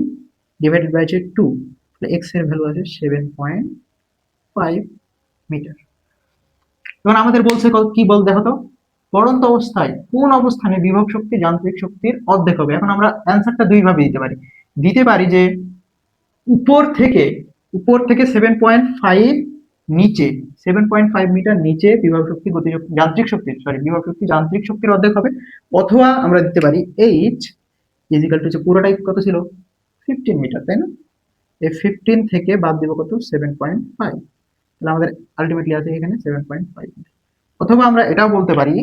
ডিভাইডেড বাই 2। তাহলে এক্স এর ভ্যালু আছে 7.5 মিটার। এবার আমাদের বলছে কি বল দেখো তো? পড়ন্ত অবস্থায় কোন অবস্থানে বিভব শক্তি যান্ত্রিক শক্তির অর্ধেক হবে? এখন আমরা অ্যান্সারটা দুই ভাবে দিতে পারি। দিতে পারি যে উপর থেকে, উপর থেকে 7.5 নিচে, 7.5 মিটার নিচে বিভব শক্তি গতি শক্তি যান্ত্রিক শক্তির, সরি বিভব শক্তি যান্ত্রিক শক্তির অর্ধেক হবে। অথবা আমরা দিতে পারি এইচ ইজিক্যাল টু হচ্ছে পুরোটাই কত ছিল? 15 মিটার, তাই না? এই 15 থেকে বাদ দিব কত? 7.5। তাহলে আমাদের আলটিমেটলি আছে এখানে 7.5 মিটার। অথবা আমরা এটাও বলতে পারি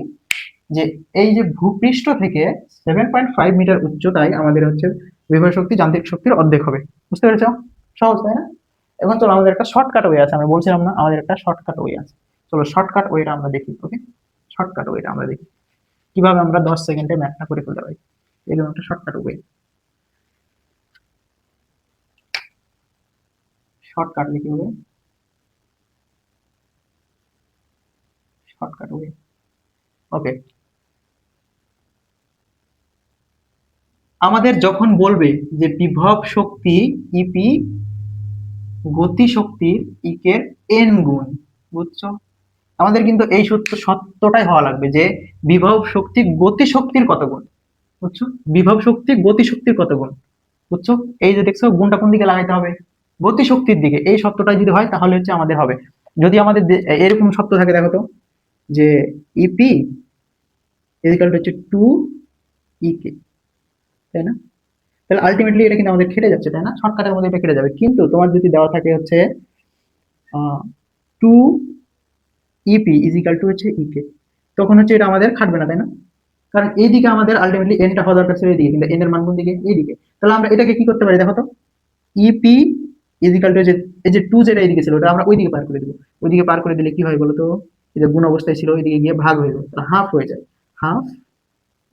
যে এই যে ভূপৃষ্ঠ থেকে 7.5 মিটার উচ্চতায় আমাদের হচ্ছে বিভব শক্তি যান্ত্রিক শক্তির অর্ধেক হবে। বুঝতে পেরেছো? সহজ, তাই না? এখন চলো আমাদের একটা শর্টকাট ওয়ে আছে, আমরা বলছিলাম না আমাদের একটা শর্টকাট ওয়ে আছে। চলো শর্টকাট ওয়েটা আমরা দেখি। ওকে, শর্টকাট ওয়েটা আমরা দেখি কিভাবে আমরা 10 সেকেন্ডে ম্যাথটা করে ফেলতে পারি। এরকম একটা শর্টকাট ওয়ে। শর্টকাট কি হবে? Shortcut way. ওকে, আমাদের যখন বলবে যে বিভব শক্তি ইপি গতি শক্তির ইকের এন গুণ, বুঝছো? আমাদের কিন্তু এই সত্যটাই হওয়া লাগবে যে বিভব শক্তি গতি শক্তির কত গুণ, বুঝছো? বিভব শক্তি গতি শক্তির কত গুণ, বুঝছো? এই যে দেখছো গুণটা কোন দিকে লাগাইতে হবে? গতি শক্তির দিকে। এই সত্যটা যদি হয় তাহলে হচ্ছে আমাদের হবে। যদি আমাদের এরকম সত্য থাকে দেখো তো, যে ইপি ইজিক্যাল টু হচ্ছে 2 ইকে, তাই না? তাহলে আলটিমেটলি এটা কিন্তু আমাদের কেটে যাচ্ছে, তাই না? শর্টকাটের মধ্যে এটা কেটে যাবে। কিন্তু তোমার যদি দেওয়া থাকে হচ্ছে 2 ইপি ইজিক্যাল টু হচ্ছে ইকে, তখন হচ্ছে এটা আমাদের খাটবে না, তাই না? কারণ এইদিকে আমাদের আলটিমেটলি এনটা হওয়া দরকার ছিল এইদিকে, কিন্তু এন এর মান কোন দিকে? এইদিকে। তাহলে আমরা এটাকে কি করতে পারি দেখো তো? ইপি ইজিক্যাল টু, যে এই যে 2 যেটা এইদিকে ছিল ওটা আমরা ওইদিকে পার করে দিব। ওইদিকে পার করে দিলে কি হয় বলতো? এই যে গুণ অবস্থায় ছিল ওইদিকে গিয়ে ভাগ হয়ে যাবে, হাফ হয়ে যায়। হাফ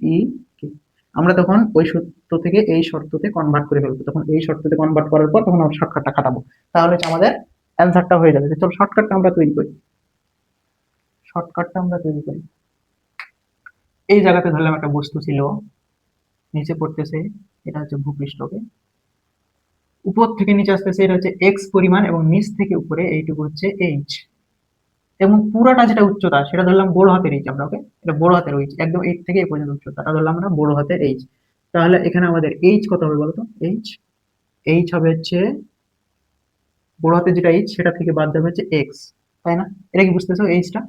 ই কে। আমরা তখন ওই সূত্র থেকে এই শর্ততে কনভার্ট করে ফেলবো। তখন এই শর্ততে কনভার্ট করার পর তখন আমরা শর্টকাটটা খাটাবো। তাহলে হচ্ছে আমাদের অ্যান্সারটা হয়ে যাবে। চলো শর্টকাটটা আমরা তৈরি করি। শর্টকাটটা আমরা তৈরি করি। এই জায়গাতে ধরলাম একটা বস্তু ছিল, নিচে পড়তেছে, এটা হচ্ছে ভূপৃষ্ঠকে, উপর থেকে নিচে আসতেছে এটা হচ্ছে এক্স পরিমাণ, এবং নিচ থেকে উপরে এইটুকু হচ্ছে এইচ, এবং পুরাটা যেটা উচ্চতা সেটা ধরলাম বড় হাতের এইচ আমরা। ওকে, এটা বড় হাতের এইচ, একদম এইট থেকে এই পর্যন্ত উচ্চতাটা ধরলাম আমরা বড় হাতের এইচ। তাহলে এখানে আমাদের এইচ কত হবে বলতো? এইচ, এইচ হবে হচ্ছে বড় হাতের যেটা এইচ সেটা থেকে বাদ দেবে হচ্ছে এক্স। তাই না? এটা কি বুঝতেছো এইচটা?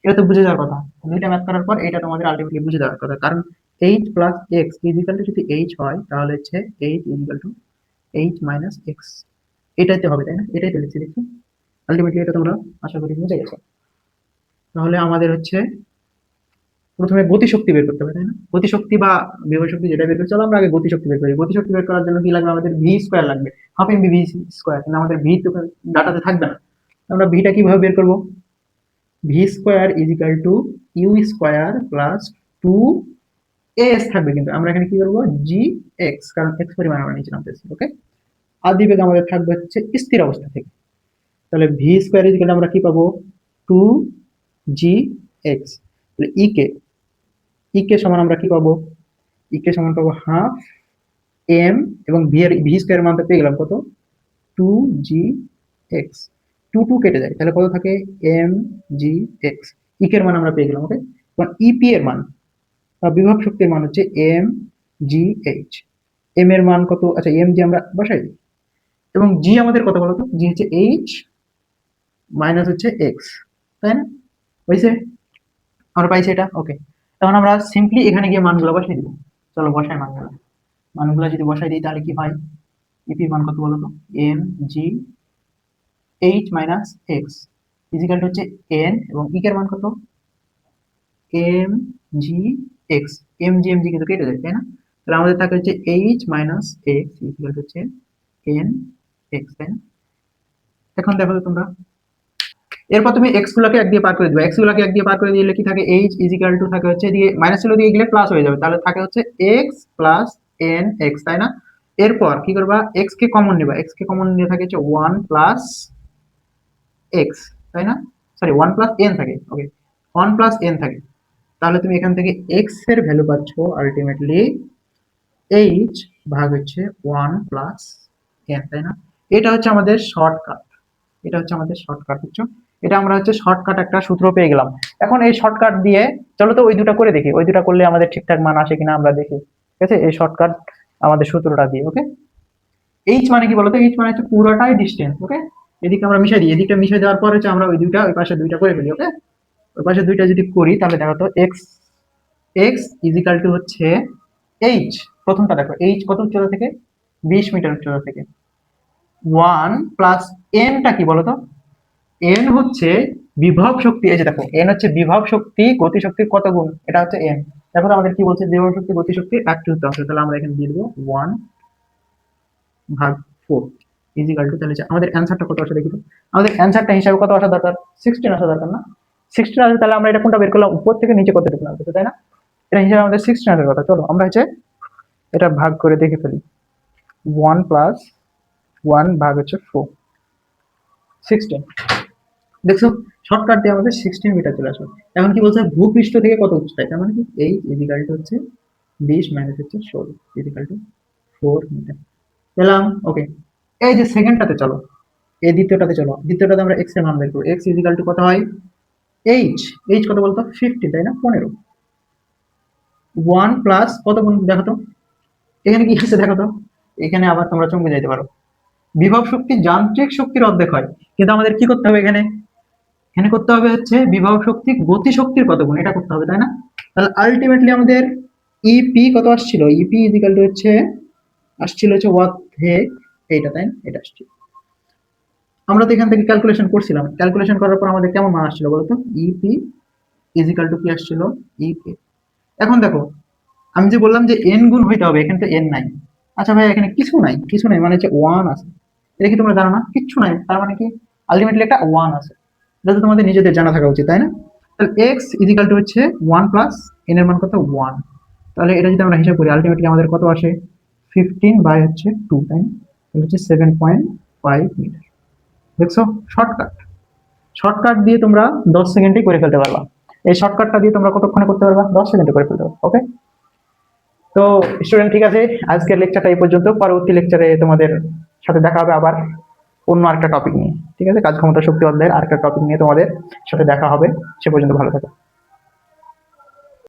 এটা তো বুঝে যাওয়ার কথা। দুইটা ম্যাথ করার পর এটা তোমাদের আলটিমেটলি বুঝে যাওয়ার কথা, কারণ H plus X equal to যদি এইচ হয় তাহলে হচ্ছে H equal to H minus X, এটাই তো হবে তাই না? এটাই তো লিখছি দেখছো, আলটিমেটলি এটা তোমরা আশা করি বুঝে গেছো। তাহলে আমাদের হচ্ছে প্রথমে গতিশক্তি বের করতে হবে তাই না? গতিশক্তি বা বিভব শক্তি যেটা বের করতে, চলো আমরা আগে গতিশক্তি বের করি। গতিশক্তি বের করার জন্য কি লাগবে আমাদের? ভি স্কোয়ার লাগবে, হাফ এমবি ভি স্কোয়ার, কিন্তু আমাদের ভি তো ডাটাতে থাকবে না। আমরা ভিটা কিভাবে বের করবো? V square is equal to U square plus two S থাকবে, কিন্তু আমরা এখানে কি করবো? জি এক্স, কারণ এক্স পরিমাণ আমরা নিচে নামতেছি। ওকে, আদি বেগ আমাদের থাকবে হচ্ছে স্থির অবস্থা থেকে। তাহলে ভি স্কোয়ার ইজ ইকাল আমরা কি পাবো? টু জি এক্স। তাহলে ই কে সমান আমরা কি পাবো? ই কে সমান পাবো হাফ এম, এবং ভি এর ভি স্কোয়ার মানটা পেয়ে গেলাম কত? টু জি এক্স। টু টু কেটে যায়, তাহলে কত থাকে? M G x. ই এর মান আমরা পেয়ে গেলাম। ওকে, ইপি এর মান বা বিভব শক্তির মান হচ্ছে এম জি এইচ। এম এর মান কত? আচ্ছা, এম জি আমরা বসাই দিই, এবং জি আমাদের কত বলতো? জি হচ্ছে এইচ মাইনাস হচ্ছে এক্স, তাই না? হয়েছে? আমরা পাইছি এটা। ওকে, তখন আমরা সিম্পলি এখানে গিয়ে মানগুলো বসাই দিব। চলো বসাই মানগুলো। মানগুলো যদি বসাই দিই তাহলে কি হয়? ইপির মান কত বলতো? M G H minus X equal হচ্ছে এন, এবং এর মান কত? M G X. M G কিন্তু কেটে যায় তাই না? তাহলে আমাদের থাকে হচ্ছে এইচ মাইনাস এক্স ইজিক্যাল হচ্ছে এন এক্স, তাই না? এখন দেখো তো তোমরা, এরপর তুমি এক্স গুলোকে এক দিয়ে পার করে দিবে। এক্স গুলোকে এক দিয়ে পার করে দিলে কি থাকে? এইচ ইজিক্যাল টু থাকে হচ্ছে দিয়ে মাইনাস চিহ্ন দিয়ে গেলে প্লাস হয়ে যাবে, তাহলে থাকে হচ্ছে এক্স প্লাস এন এক্স, তাই না? এরপর কি করবা? এক্স কে কমন নেবা, এক্স কে কমন নিয়ে থাকে হচ্ছে ওয়ান প্লাস এক্স, তাই না? সরি, ওয়ান প্লাস এন থাকে। ওকে, ওয়ান প্লাস এন থাকে, তাহলে তুমি এখান থেকে এক্স এর ভ্যালু পাচ্ছ আলটিমেটলি এইচ ভাগ হচ্ছে ওয়ান প্লাস এন, তাই না? এটা হচ্ছে আমাদের শর্টকাট, এটা হচ্ছে আমাদের শর্টকাট, বুঝছো? এটা আমরা হচ্ছে শর্টকাট একটা সূত্র পেয়ে গেলাম। এখন এই শর্টকাট দিয়ে চলো তো ওই দুটা করে দেখি, ওই দুটা করলে আমাদের ঠিকঠাক মান আসে কিনা আমরা দেখি। ঠিক আছে, এই শর্টকাট আমাদের সূত্রটা দিয়ে। ওকে, এইচ মানে কি বলতো? এইচ মানে হচ্ছে পুরোটাই ডিস্টেন্স। ওকে, এদিকে আমরা মিশাই দিই, এদিকটা মিশাই দেওয়ার পর হচ্ছে আমরা ওই দুইটা ওই পাশে দুইটা করে ফেলি। ওকে, ওই পাশে দুইটা যদি করি তাহলে দেখো তো এক্স এক্স ইজিক্যাল টু হচ্ছে এইচ, প্রথমটা দেখো এইচ কত উচ্চতা থেকে? 20 মিটার উচ্চতা থেকে। ওয়ান প্লাস এনটা কি বলতো? এন হচ্ছে বিভব শক্তি। এই যে দেখো, এন হচ্ছে বিভব শক্তি গতিশক্তির কত গুণ, এটা হচ্ছে এন। দেখো তো আমাদের কি বলছে? বিভব শক্তি গতিশক্তির 1/4। তাহলে আমরা এখানে দিয়ে দেবো 1/4 ইজিক্যাল টু, তাহলে আমাদের অ্যান্সারটা কত আসে দেখি তো। আমাদের অ্যান্সারটা হিসাবে কত আসা দরকার? 16 আসা দরকার না? 16 আসে, তাহলে আমরা এটা কোনটা বের করলাম? উপর থেকে নিচে কতটুকু নামতেছে, তাই না? এটা হিসাবে আমাদের 16 আসার কথা। চলো আমরা হচ্ছে এটা ভাগ করে দেখে ফেলি। 1 প্লাস 1 ভাগ হচ্ছে 4, 16। দেখছো, শর্টকাট দিয়ে আমাদের 16 মিটার চলে আসবে। এখন কি বলছে? ভূপৃষ্ঠ থেকে কত উচ্চতায়, তার মানে কি এই ইজিক্যাল টু হচ্ছে 20 মাইনাস হচ্ছে 16 ইজিক্যাল টু 4 মিটার পেলাম। ওকে, এই যে সেকেন্ডটাতে চলো, এই দ্বিতীয়টাতে চলো। দ্বিতীয়টাতে আমরা এক্স এর মান বের করবো। এক্স ইজিক্যাল টু কত হয়? এইচ, এইচ কত বলতো? 50, তাই না? 15। 1 প্লাস কত গুণ দেখো তো, এখানে কি আছে দেখো তো। এখানে আবার তোমরা চমকে যাইতে পারো, বিভব শক্তি যান্ত্রিক শক্তির অর্ধেক হয়, কিন্তু আমাদের কি করতে হবে এখানে? এখানে করতে হবে হচ্ছে বিভব শক্তি গতি শক্তির কত গুণ, এটা করতে হবে, তাই না? তাহলে আলটিমেটলি আমাদের ইপি কত আসছিল? ইপি ইজিক্যাল টু হচ্ছে আসছিল হচ্ছে অর্ধেক এইটা, তাই না? এটা আসছিল। আমরা তো এখান থেকে ক্যালকুলেশন করছিলাম, ক্যালকুলেশন করার পর আমাদের কেমন মান আসছিল বলতো? ইপি ইজিক্যাল টু কি আসছিল? ইপি। এখন দেখো, আমি যে বললাম যে এন গুণ হইতে হবে, এখানে তো এন নাই। আচ্ছা ভাই, এখানে কিছু নাই, কিছু নাই মানে হচ্ছে ওয়ান আছে। এটা কি তোমরা জানো না? কিচ্ছু নাই, তার মানে কি আলটিমেটলি একটা ওয়ান আছে। এটা তো তোমাদের নিজেদের জানা থাকা উচিত, তাই না? তাহলে এক্স ইজিক্যাল টু হচ্ছে ওয়ান প্লাস এন এর মান কত? ওয়ান। তাহলে এটা যদি আমরা হিসাব করি আলটিমেটলি আমাদের কত আসে? 15 বাই হচ্ছে 2, তাই না? তাহলে হচ্ছে 7.5 মিটার। দেখছো, শর্টকাট। শর্টকাট দিয়ে তোমরা 10 সেকেন্ডে করে ফেলতে পারবা। এই শর্টকাটটা দিয়ে তোমরা কতক্ষণে করতে পারবা? 10 সেকেন্ডে করে ফেলতে পারবা। ওকে, তো স্টুডেন্ট ঠিক আছে, আজকের লেকচারটা এই পর্যন্ত। পরবর্তী লেকচারে তোমাদের সাথে দেখা হবে আবার অন্য আরেকটা টপিক নিয়ে। ঠিক আছে, কাজ ক্ষমতা শক্তি অধ্যায়ের আরেকটা টপিক নিয়ে তোমাদের সাথে দেখা হবে। সে পর্যন্ত ভালো থাকো।